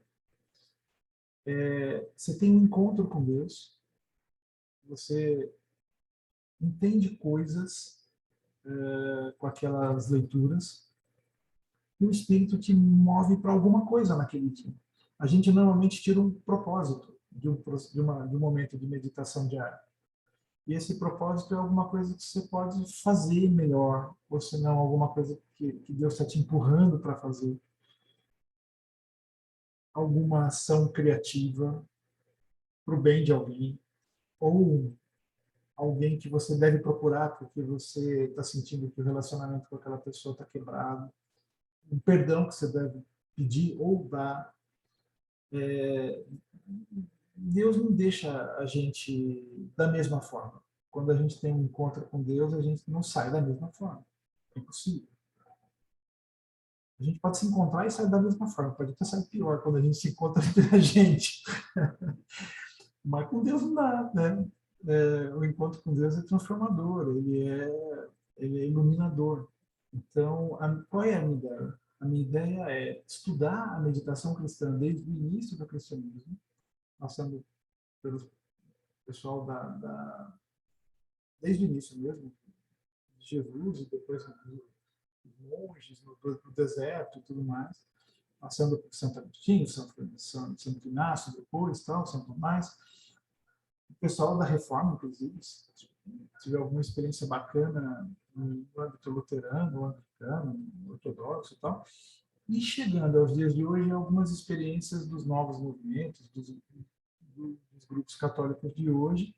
você tem um encontro com Deus, você entende coisas com aquelas leituras, e o Espírito te move para alguma coisa naquele dia. A gente normalmente tira um propósito de um momento de meditação diária. E esse propósito é alguma coisa que você pode fazer melhor, ou se não, alguma coisa que Deus está te empurrando para fazer. Alguma ação criativa para o bem de alguém, ou alguém que você deve procurar porque você está sentindo que o relacionamento com aquela pessoa está quebrado, um perdão que você deve pedir ou dar. Deus não deixa a gente da mesma forma. Quando a gente tem um encontro com Deus, a gente não sai da mesma forma. É impossível. A gente pode se encontrar e sair da mesma forma. Pode até sair pior quando a gente se encontra entre a gente. Mas com Deus não dá, né? O encontro com Deus é transformador, ele é iluminador. Então, qual é a minha ideia? A minha ideia é estudar a meditação cristã desde o início do cristianismo, passando pelo pessoal desde o início mesmo, de Jesus, e depois os monges no deserto e tudo mais, passando por Santo Agostinho, Santo Inácio, depois, tal, Santo Tomás. O pessoal da Reforma, inclusive, se tiver alguma experiência bacana no âmbito luterano, anglicano, ortodoxo e tal. E chegando aos dias de hoje, algumas experiências dos novos movimentos, dos grupos católicos de hoje,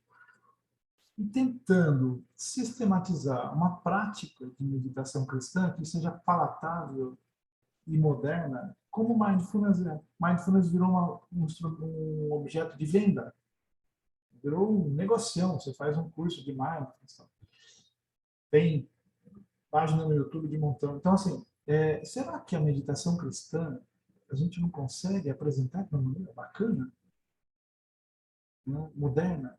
e tentando sistematizar uma prática de meditação cristã que seja palatável e moderna, como mindfulness é. Mindfulness virou um objeto de venda, virou um negocião. Você faz um curso de mindfulness, tem página no YouTube de montão. Então, assim, será que a meditação cristã a gente não consegue apresentar de uma maneira bacana, né, moderna,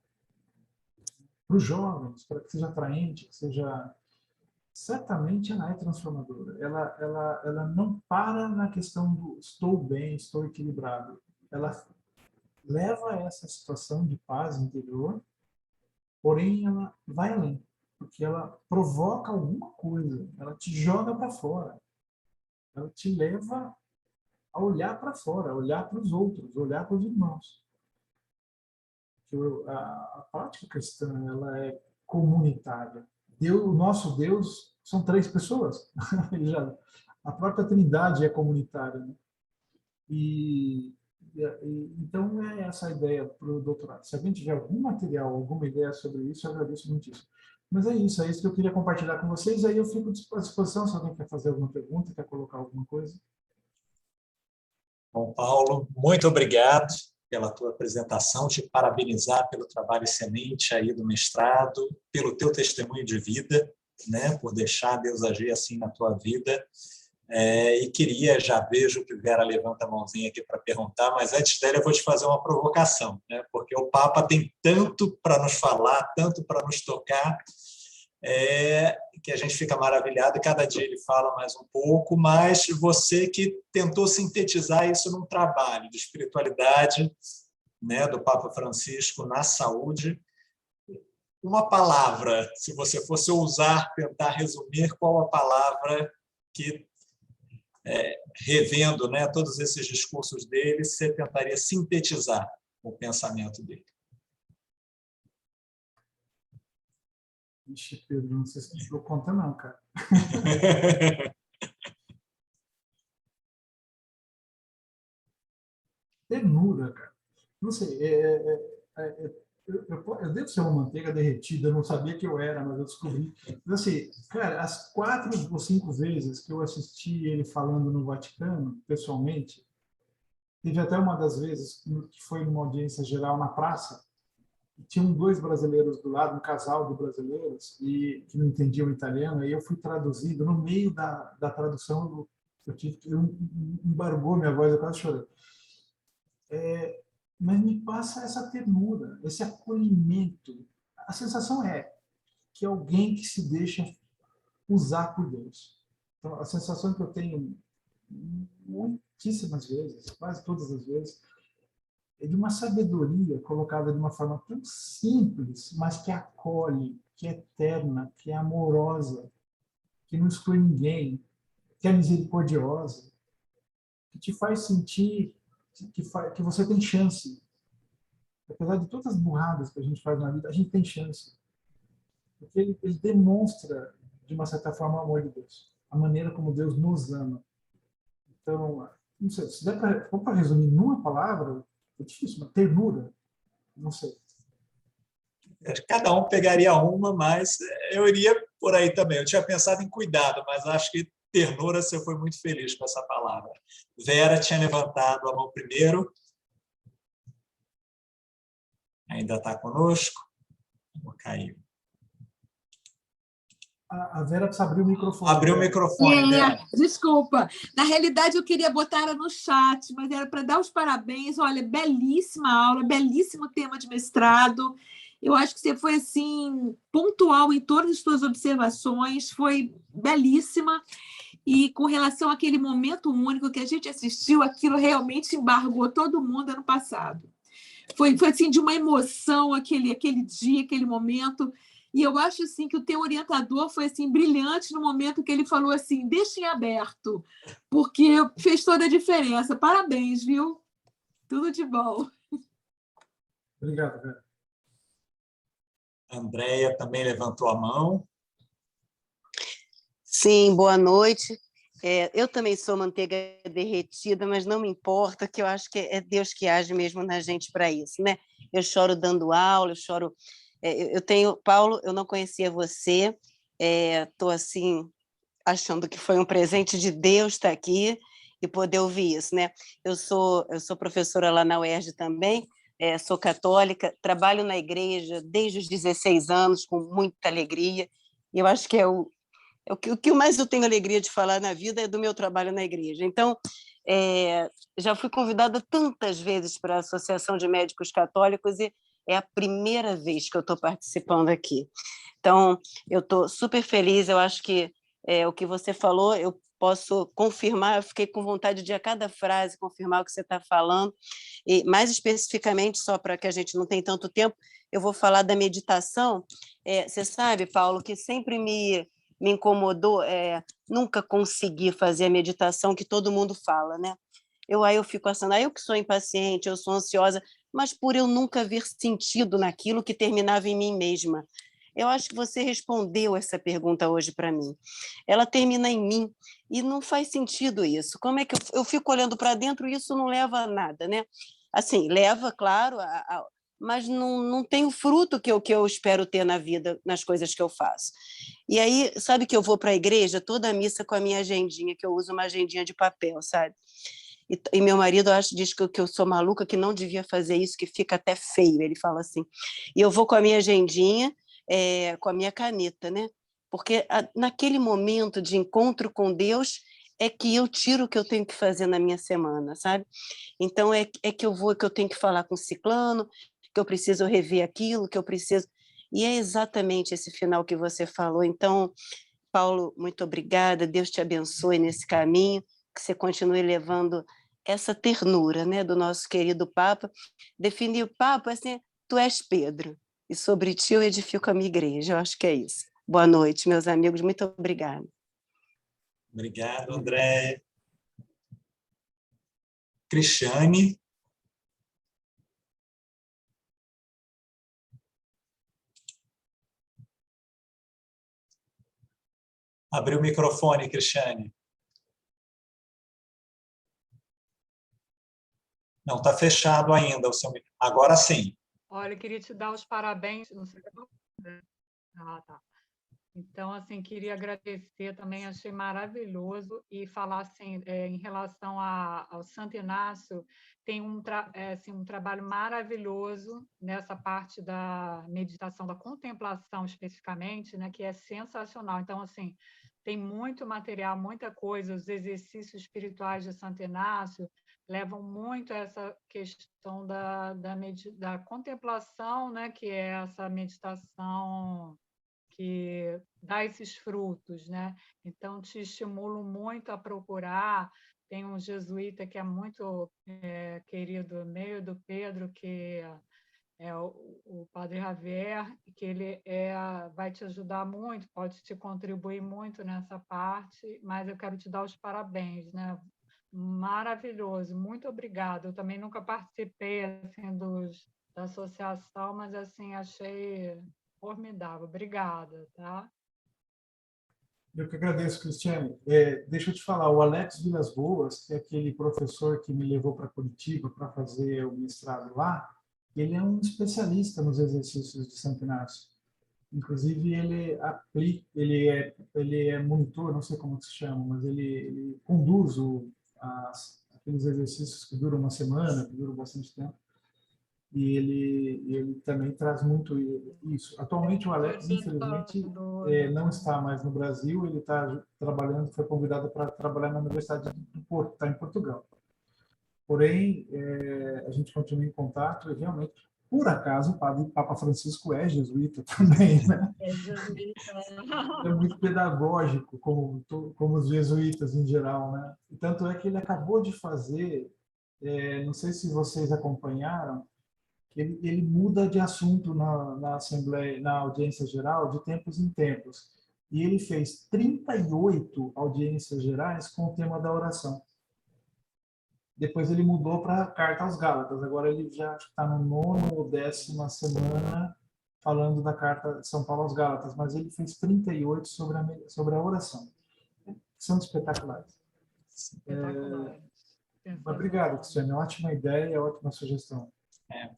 para os jovens, para que seja atraente, que seja... Certamente ela é transformadora. Ela não para na questão do estou bem, estou equilibrado. Ela leva a essa situação de paz interior, porém ela vai além, porque ela provoca alguma coisa, ela te joga para fora, ela te leva a olhar para fora, a olhar para os outros, a olhar para os irmãos. A prática cristã ela é comunitária. O nosso Deus são 3 pessoas. A própria Trindade é comunitária, né? Então é essa a ideia para o doutorado. Se alguém tiver algum material, alguma ideia sobre isso, eu agradeço muitíssimo. Mas é isso que eu queria compartilhar com vocês. Aí eu fico à disposição se alguém quer fazer alguma pergunta, quer colocar alguma coisa. Bom, Paulo, muito obrigado pela tua apresentação, te parabenizar pelo trabalho excelente aí do mestrado, pelo teu testemunho de vida, né, por deixar Deus agir assim na tua vida. E queria, já vejo que Vera levanta a mãozinha aqui para perguntar, mas antes dela eu vou te fazer uma provocação, né, porque o Papa tem tanto para nos falar, tanto para nos tocar, que a gente fica maravilhado e cada dia ele fala mais um pouco, mas você que tentou sintetizar isso num trabalho de espiritualidade, né, do Papa Francisco na saúde, uma palavra, se você fosse ousar tentar resumir, qual a palavra que, revendo, né, todos esses discursos dele, você tentaria sintetizar o pensamento dele? Ixi, Pedro, não sei se você deu conta não, cara. Ternura, cara. Não sei, eu devo ser uma manteiga derretida, eu não sabia que eu era, mas eu descobri. Mas, assim, cara, as 4 ou 5 vezes que eu assisti ele falando no Vaticano, pessoalmente, teve até uma das vezes que foi numa audiência geral na praça, e tinham 2 brasileiros do lado, um casal de brasileiros, e que não entendiam italiano, e eu fui traduzido. No meio da tradução, eu tive que embargou minha voz, eu quase chorei. Mas me passa essa ternura, esse acolhimento. A sensação é que é alguém que se deixa usar por Deus. Então, a sensação que eu tenho muitíssimas vezes, quase todas as vezes, é de uma sabedoria colocada de uma forma tão simples, mas que acolhe, que é eterna, que é amorosa, que não exclui ninguém, que é misericordiosa, que te faz sentir que você tem chance. Apesar de todas as burradas que a gente faz na vida, a gente tem chance. Porque ele demonstra, de uma certa forma, o amor de Deus. A maneira como Deus nos ama. Então, não sei, se der para resumir numa palavra, é difícil, mas ternura, não sei. Cada um pegaria uma, mas eu iria por aí também. Eu tinha pensado em cuidado, mas acho que ternura, você foi muito feliz com essa palavra. Vera tinha levantado a mão primeiro. Ainda está conosco? Caiu. A Vera precisa abrir o microfone. Abriu o microfone, Vera. Desculpa. Na realidade, eu queria botar ela no chat, mas era para dar os parabéns. Olha, belíssima aula, belíssimo tema de mestrado. Eu acho que você foi assim pontual em todas as suas observações, foi belíssima. E com relação àquele momento único que a gente assistiu, aquilo realmente embargou todo mundo ano passado. Foi assim, de uma emoção aquele dia, aquele momento. E eu acho assim que o teu orientador foi assim brilhante no momento que ele falou assim, deixem aberto, porque fez toda a diferença. Parabéns, viu? Tudo de bom. Obrigado, Vera. Andréia também levantou a mão. Sim, boa noite. Eu também sou manteiga derretida, mas não me importa, que eu acho que é Deus que age mesmo na gente para isso, né? Eu choro dando aula, eu choro. Eu tenho, Paulo, eu não conhecia você, estou assim achando que foi um presente de Deus estar aqui e poder ouvir isso, né? Eu sou professora lá na UERJ também, sou católica, trabalho na igreja desde os 16 anos com muita alegria. E eu acho que o que mais eu tenho alegria de falar na vida é do meu trabalho na igreja. Então, já fui convidada tantas vezes para a Associação de Médicos Católicos e é a primeira vez que eu estou participando aqui. Então, eu estou super feliz, eu acho que o que você falou, eu posso confirmar, eu fiquei com vontade de, a cada frase, confirmar o que você está falando, e mais especificamente, só para que a gente não tenha tanto tempo, eu vou falar da meditação. Você sabe, Paulo, que sempre me incomodou, nunca consegui fazer a meditação que todo mundo fala, né? Aí eu fico assim, eu que sou impaciente, eu sou ansiosa, mas por eu nunca ver sentido naquilo que terminava em mim mesma. Eu acho que você respondeu essa pergunta hoje para mim. Ela termina em mim e não faz sentido isso. Como é que eu fico olhando para dentro e isso não leva a nada, né? Assim, leva, claro, mas não tem o fruto que eu espero ter na vida, nas coisas que eu faço. E aí, sabe que eu vou para a igreja toda a missa com a minha agendinha, que eu uso uma agendinha de papel, sabe? E meu marido diz que eu sou maluca, que não devia fazer isso, que fica até feio, ele fala assim. E eu vou com a minha agendinha, com a minha caneta, né? Porque naquele momento de encontro com Deus é que eu tiro o que eu tenho que fazer na minha semana, sabe? Então é que eu vou, que eu tenho que falar com o ciclano, que eu preciso rever aquilo, que eu preciso... E é exatamente esse final que você falou. Então, Paulo, muito obrigada, Deus te abençoe nesse caminho, que você continue levando essa ternura, né, do nosso querido Papa. Definir o Papa assim, tu és Pedro, e sobre ti eu edifico a minha igreja. Eu acho que é isso. Boa noite, meus amigos, muito obrigada. Obrigado, André. Cristiane. Abriu o microfone, Cristiane. Não, está fechado ainda o seu microfone. Agora sim. Olha, eu queria te dar os parabéns. Não sei. Ah, tá. Então, assim, queria agradecer também, achei maravilhoso, e falar assim, em relação ao Santo Inácio, tem assim, um trabalho maravilhoso nessa parte da meditação, da contemplação especificamente, né, que é sensacional. Então, assim, tem muito material, muita coisa, os exercícios espirituais de Santo Inácio levam muito a essa questão da contemplação, né, que é essa meditação que dá esses frutos, né? Então, te estimulo muito a procurar. Tem um jesuíta que é muito querido meu, do Pedro, que é o Padre Javier, que ele vai te ajudar muito, pode te contribuir muito nessa parte, mas eu quero te dar os parabéns, né? Maravilhoso, muito obrigada. Eu também nunca participei assim, da associação, mas assim achei formidável. Obrigada, tá? Eu que agradeço, Cristiane. Deixa eu te falar, o Alex Vilas Boas, que é aquele professor que me levou para Curitiba para fazer o mestrado lá, ele é um especialista nos exercícios de Santo Inácio. Inclusive, ele é monitor, não sei como se chama, mas ele conduz aqueles exercícios que duram uma semana, que duram bastante tempo. E ele também traz muito isso. Atualmente, o Alex, infelizmente, não está mais no Brasil, ele está trabalhando, foi convidado para trabalhar na Universidade do Porto, está em Portugal. Porém, a gente continua em contato e realmente, por acaso, o Papa Francisco é jesuíta também, né? É jesuíta. É muito pedagógico, como os jesuítas em geral, né? E tanto é que ele acabou de fazer, não sei se vocês acompanharam, que ele muda de assunto na Assembleia, na audiência geral, de tempos em tempos. E ele fez 38 audiências gerais com o tema da oração. Depois ele mudou para a Carta aos Gálatas. Agora ele já está no 9ª ou 10ª semana falando da Carta de São Paulo aos Gálatas, mas ele fez 38 sobre a oração. São espetaculares. Espetacular. Obrigado, Cristiane. Ótima ideia, ótima sugestão.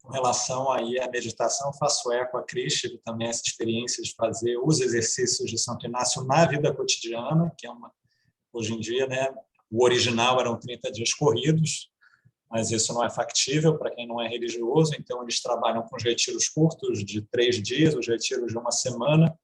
Com relação aí à meditação, faço eco a Cristi, também essa experiência de fazer os exercícios de Santo Inácio na vida cotidiana, que é hoje em dia, né, o original eram 30 dias corridos, mas isso não é factível para quem não é religioso, então eles trabalham com os retiros curtos de 3 dias, os retiros de 1 semana,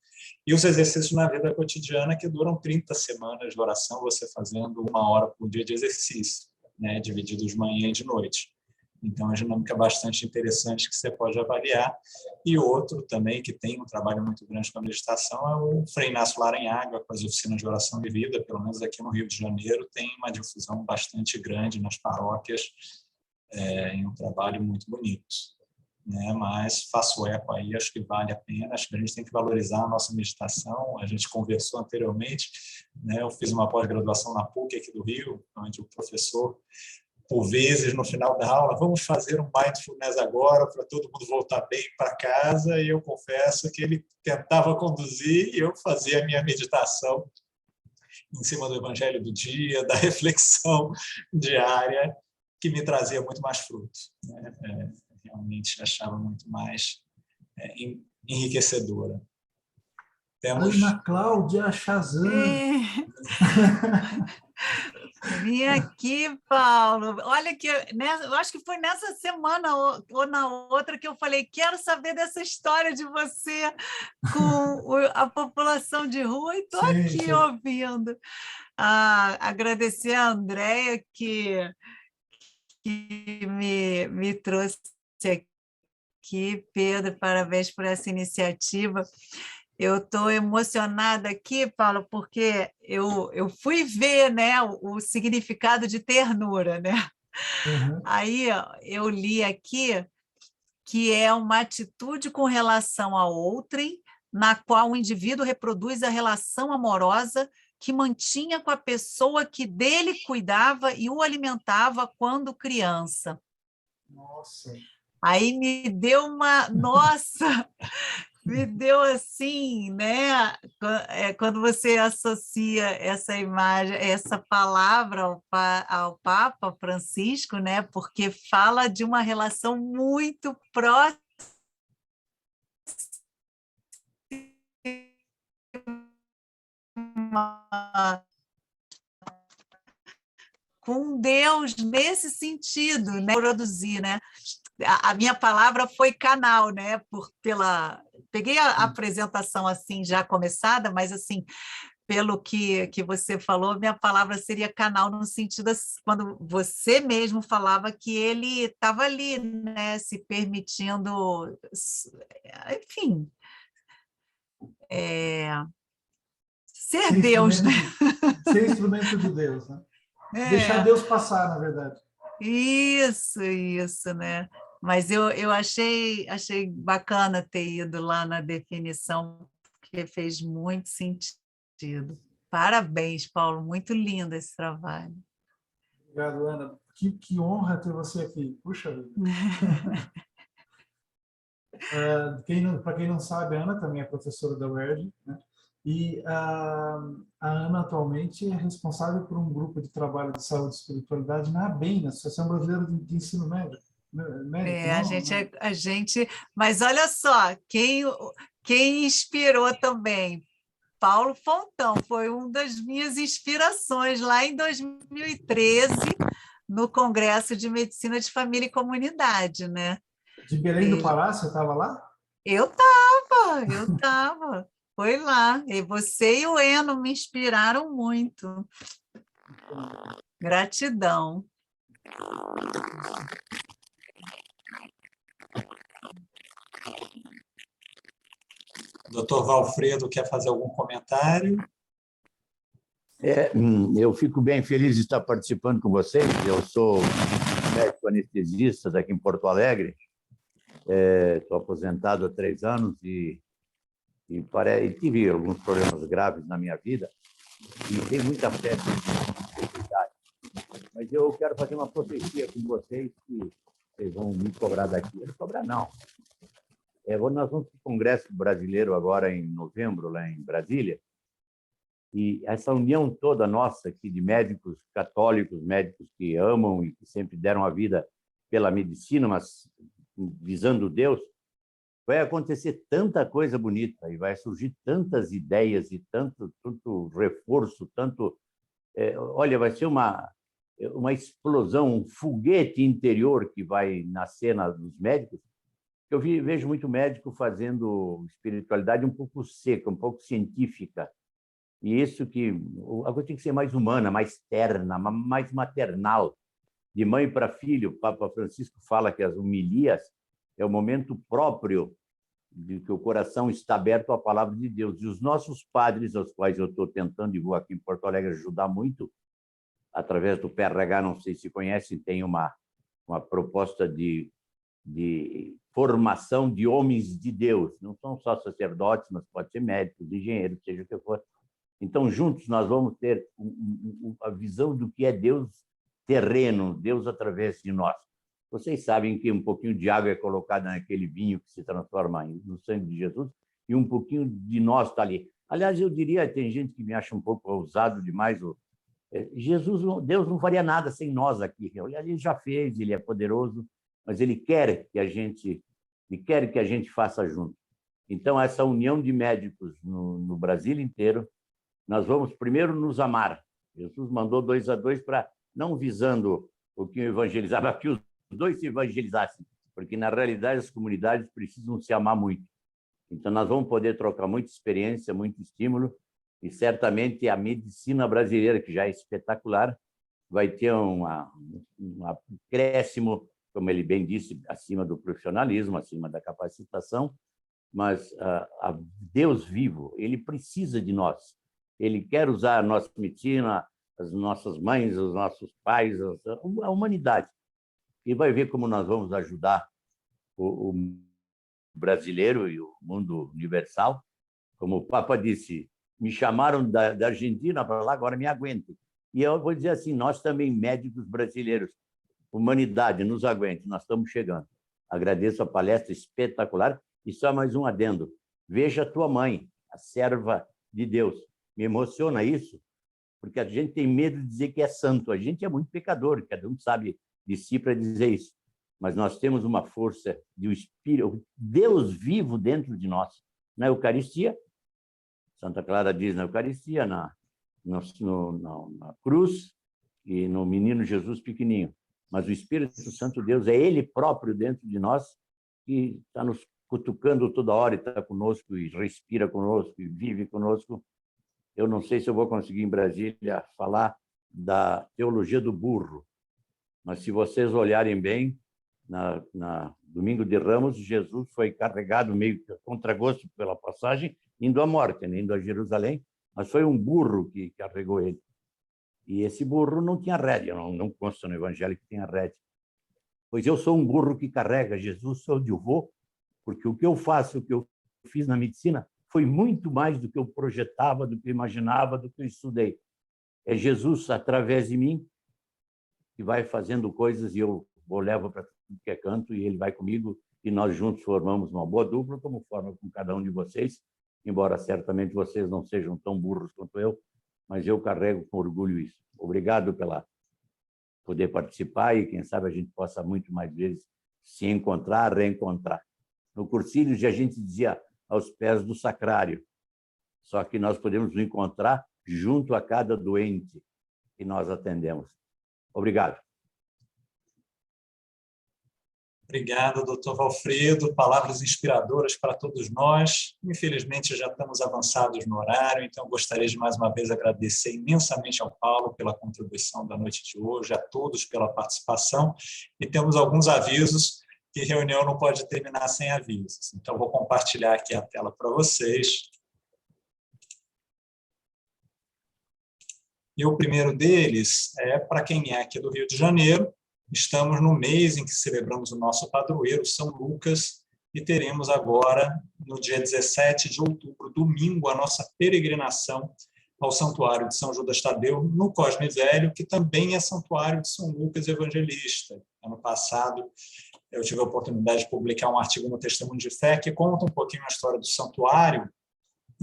e os exercícios na vida cotidiana que duram 30 semanas de oração, você fazendo 1 hora por dia de exercício, né, dividido de manhã e de noite. Então, é uma dinâmica bastante interessante que você pode avaliar. E outro também, que tem um trabalho muito grande com a meditação, é o Frei Inácio Laranhaga, com as oficinas de oração de vida, pelo menos aqui no Rio de Janeiro, tem uma difusão bastante grande nas paróquias, em um trabalho muito bonito. Né? Mas faço eco aí, acho que vale a pena, acho que a gente tem que valorizar a nossa meditação, a gente conversou anteriormente, né? Eu fiz uma pós-graduação na PUC aqui do Rio, onde o professor, por vezes, no final da aula, vamos fazer um mindfulness agora para todo mundo voltar bem para casa, e eu confesso que ele tentava conduzir e eu fazia a minha meditação em cima do evangelho do dia, da reflexão diária, que me trazia muito mais fruto. Né? Realmente achava muito mais enriquecedora. Temos... Ana Cláudia Chazan. Vim aqui, Paulo. Olha que eu acho que foi nessa semana ou na outra que eu falei, quero saber dessa história de você com a população de rua, e estou aqui ouvindo. Agradecer a Andréia que me trouxe aqui. Pedro, parabéns por essa iniciativa. Eu estou emocionada aqui, Paulo, porque eu fui ver, né, o significado de ternura, né? Uhum. Aí eu li aqui que é uma atitude com relação a outrem, na qual o indivíduo reproduz a relação amorosa que mantinha com a pessoa que dele cuidava e o alimentava quando criança. Nossa! Aí me deu uma... Nossa! Me deu assim, né? Quando você associa essa imagem, essa palavra ao Papa Francisco, né? Porque fala de uma relação muito próxima com Deus nesse sentido, né? Produzir, né? A minha palavra foi canal, né? Peguei a apresentação assim já começada, mas assim, pelo que você falou, minha palavra seria canal no sentido quando você mesmo falava que ele estava ali, né? Se permitindo, enfim, ser Deus, né? Ser instrumento de Deus, né? Deixar É. Deus passar, na verdade. Isso, né? Mas eu achei bacana ter ido lá na definição, porque fez muito sentido. Parabéns, Paulo, muito lindo esse trabalho. Obrigado, Ana. Que honra ter você aqui. Puxa vida. Para quem não sabe, a Ana também é professora da UERJ, né? E a Ana atualmente é responsável por um grupo de trabalho de saúde e espiritualidade na ABEM, na Associação Brasileira de Ensino Médio. A gente, mas olha só, quem inspirou também, Paulo Fontão, foi uma das minhas inspirações lá em 2013, no Congresso de Medicina de Família e Comunidade, né? De Belém do Pará, você estava lá? Eu estava. Foi lá. E você e o Eno me inspiraram muito. Gratidão. Doutor Valfredo quer fazer algum comentário? Eu fico bem feliz de estar participando com vocês. Eu sou médico anestesista daqui em Porto Alegre. Estou aposentado há 3 anos e tive alguns problemas graves na minha vida e tenho muita fé na espiritualidade. Mas eu quero fazer uma profecia com vocês que vocês vão me cobrar daqui. Não cobrar, não. Nós vamos para o Congresso Brasileiro agora em novembro, lá em Brasília, e essa união toda nossa aqui de médicos católicos, médicos que amam e que sempre deram a vida pela medicina, mas visando Deus, vai acontecer tanta coisa bonita e vai surgir tantas ideias e tanto reforço, olha, vai ser uma explosão, um foguete interior que vai nascer dos médicos. Eu vejo muito médico fazendo espiritualidade um pouco seca, um pouco científica. E isso que a coisa tem que ser mais humana, mais terna, mais maternal, de mãe para filho. O Papa Francisco fala que as homilias é o momento próprio de que o coração está aberto à palavra de Deus. E os nossos padres, aos quais eu estou tentando e vou aqui em Porto Alegre ajudar muito, através do PRH, não sei se conhecem, tem uma proposta de formação de homens de Deus. Não são só sacerdotes, mas pode ser médicos, engenheiros, seja o que for. Então, juntos, nós vamos ter a visão do que é Deus terreno, Deus através de nós. Vocês sabem que um pouquinho de água é colocada naquele vinho que se transforma no sangue de Jesus e um pouquinho de nós está ali. Aliás, eu diria, tem gente que me acha um pouco ousado demais. Deus não faria nada sem nós aqui. Ele já fez, ele é poderoso, mas ele quer que a gente faça junto. Então, essa união de médicos no Brasil inteiro, nós vamos primeiro nos amar. Jesus mandou 2 a 2 para não visando o que evangelizava, que os 2 se evangelizassem, porque, na realidade, as comunidades precisam se amar muito. Então, nós vamos poder trocar muita experiência, muito estímulo, e certamente a medicina brasileira, que já é espetacular, vai ter um acréscimo, como ele bem disse, acima do profissionalismo, acima da capacitação, mas Deus vivo, ele precisa de nós. Ele quer usar a nossa medicina, as nossas mães, os nossos pais, a humanidade. E vai ver como nós vamos ajudar o brasileiro e o mundo universal. Como o Papa disse, me chamaram da Argentina para lá, agora me aguentem. E eu vou dizer assim, nós também, médicos brasileiros, humanidade, nos aguente, nós estamos chegando. Agradeço a palestra espetacular. E só mais um adendo. Veja a tua mãe, a serva de Deus. Me emociona isso, porque a gente tem medo de dizer que é santo. A gente é muito pecador, cada um sabe de si para dizer isso. Mas nós temos uma força de Espírito, Deus vivo dentro de nós. Na Eucaristia, Santa Clara diz na Eucaristia, na cruz e no menino Jesus pequenininho. Mas o Espírito Santo Deus é Ele próprio dentro de nós, que está nos cutucando toda hora e está conosco, e respira conosco, e vive conosco. Eu não sei se eu vou conseguir, em Brasília, falar da teologia do burro, mas se vocês olharem bem, na Domingo de Ramos, Jesus foi carregado meio que a contragosto pela passagem, indo à morte, indo a Jerusalém, mas foi um burro que carregou ele. E esse burro não tinha rédea, não consta no Evangelho que tinha rédea. Pois eu sou um burro que carrega Jesus, sou de vô, porque o que eu faço, o que eu fiz na medicina, foi muito mais do que eu projetava, do que eu imaginava, do que eu estudei. É Jesus, através de mim, que vai fazendo coisas e eu levo para tudo que é canto e ele vai comigo e nós juntos formamos uma boa dupla, como forma com cada um de vocês, embora certamente vocês não sejam tão burros quanto eu, mas eu carrego com orgulho isso. Obrigado pela poder participar e quem sabe a gente possa muito mais vezes se encontrar, reencontrar. No Cursilhos a gente dizia aos pés do sacrário, só que nós podemos nos encontrar junto a cada doente que nós atendemos. Obrigado. Obrigado, doutor Valfredo. Palavras inspiradoras para todos nós. Infelizmente, já estamos avançados no horário, então gostaria de mais uma vez agradecer imensamente ao Paulo pela contribuição da noite de hoje, a todos pela participação, e temos alguns avisos, que reunião não pode terminar sem avisos. Então, vou compartilhar aqui a tela para vocês. E o primeiro deles é para quem é aqui do Rio de Janeiro. Estamos no mês em que celebramos o nosso padroeiro, São Lucas, e teremos agora, no dia 17 de outubro, domingo, a nossa peregrinação ao Santuário de São Judas Tadeu, no Cosme Velho, que também é Santuário de São Lucas Evangelista. Ano passado, eu tive a oportunidade de publicar um artigo no Testemunho de Fé que conta um pouquinho a história do santuário,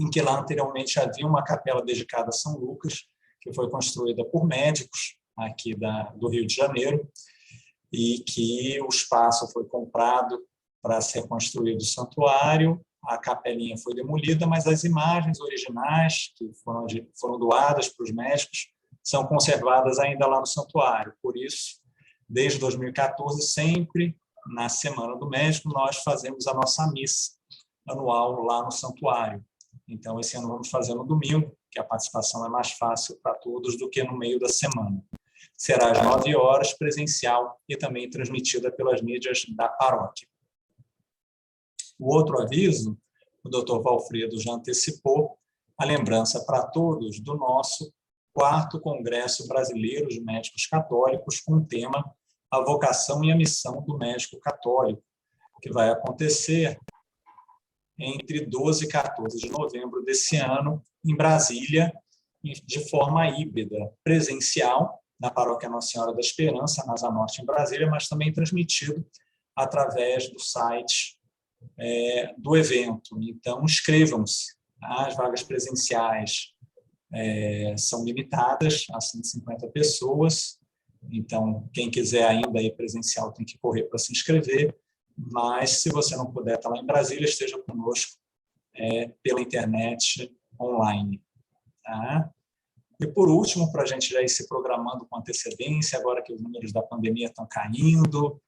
em que lá anteriormente havia uma capela dedicada a São Lucas, que foi construída por médicos aqui do Rio de Janeiro, e que o espaço foi comprado para ser construído o santuário, a capelinha foi demolida, mas as imagens originais que foram doadas para os médicos são conservadas ainda lá no santuário. Por isso, desde 2014, sempre na Semana do Médico, nós fazemos a nossa missa anual lá no santuário. Então, esse ano vamos fazer no domingo, que a participação é mais fácil para todos do que no meio da semana. Será às 9 horas, presencial e também transmitida pelas mídias da paróquia. O outro aviso, o doutor Valfredo já antecipou, a lembrança para todos do nosso 4º Congresso Brasileiro de Médicos Católicos, com o tema A Vocação e a Missão do Médico Católico, que vai acontecer entre 12 e 14 de novembro desse ano, em Brasília, de forma híbrida, presencial, na Paróquia Nossa Senhora da Esperança, na Asa Norte, em Brasília, mas também transmitido através do site do evento. Então, inscrevam-se. As vagas presenciais são limitadas a 150 pessoas, então, quem quiser ainda ir presencial tem que correr para se inscrever, mas, se você não puder estar lá em Brasília, esteja conosco pela internet online. Tá? E, por último, para a gente já ir se programando com antecedência, agora que os números da pandemia estão caindo,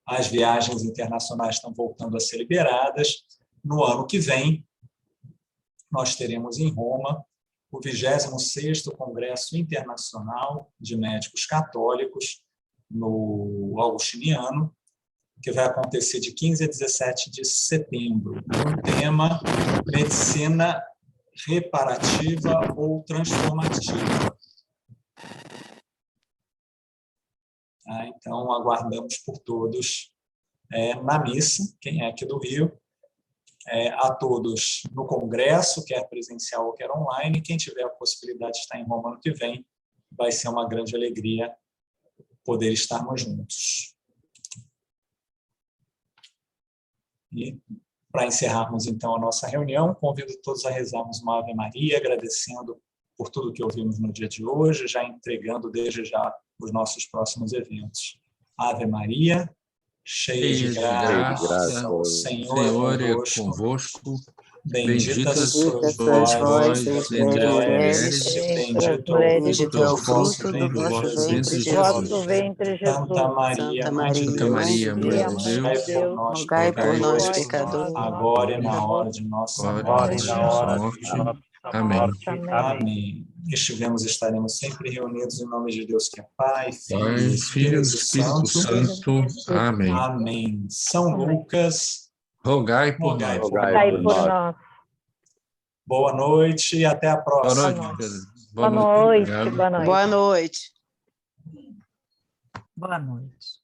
as viagens internacionais estão voltando a ser liberadas, no ano que vem, nós teremos em Roma o 26º Congresso Internacional de Médicos Católicos, no Augustiniano, que vai acontecer de 15 a 17 de setembro, com o tema Medicina reparativa ou transformativa. Então, aguardamos por todos na missa, quem é aqui do Rio, a todos no congresso, quer presencial ou quer online, quem tiver a possibilidade de estar em Roma ano que vem, vai ser uma grande alegria poder estarmos juntos. E, para encerrarmos, então, a nossa reunião, convido todos a rezarmos uma Ave Maria, agradecendo por tudo que ouvimos no dia de hoje, já entregando desde já os nossos próximos eventos. Ave Maria, cheia de graça, o Senhor é convosco. Bendita sois sois vós entre entre as mulheres, mulheres, bendito é o fruto do do vosso vosso ventre, vosso Jesus. ventre, Jesus. Santa Maria, Santa Mãe de Maria, Deus, Mãe de Maria, Deus, Mãe de Deus, rogai por nós, pecadores, agora e na hora de nossa agora e morte. na hora de nossa Amém. morte. Amém. Amém. Estivemos, estaremos sempre reunidos em nome de Deus, que é Pai, Filho Pai, e Filho, Espírito Espírito Santo. Santo. Amém. Amém. São Lucas, Rogai por rogai nós. por Rogai nós. por nós. Boa noite e até a Boa próxima. noite, Pedro. Boa noite. Obrigado. Boa noite. boa noite. Boa noite.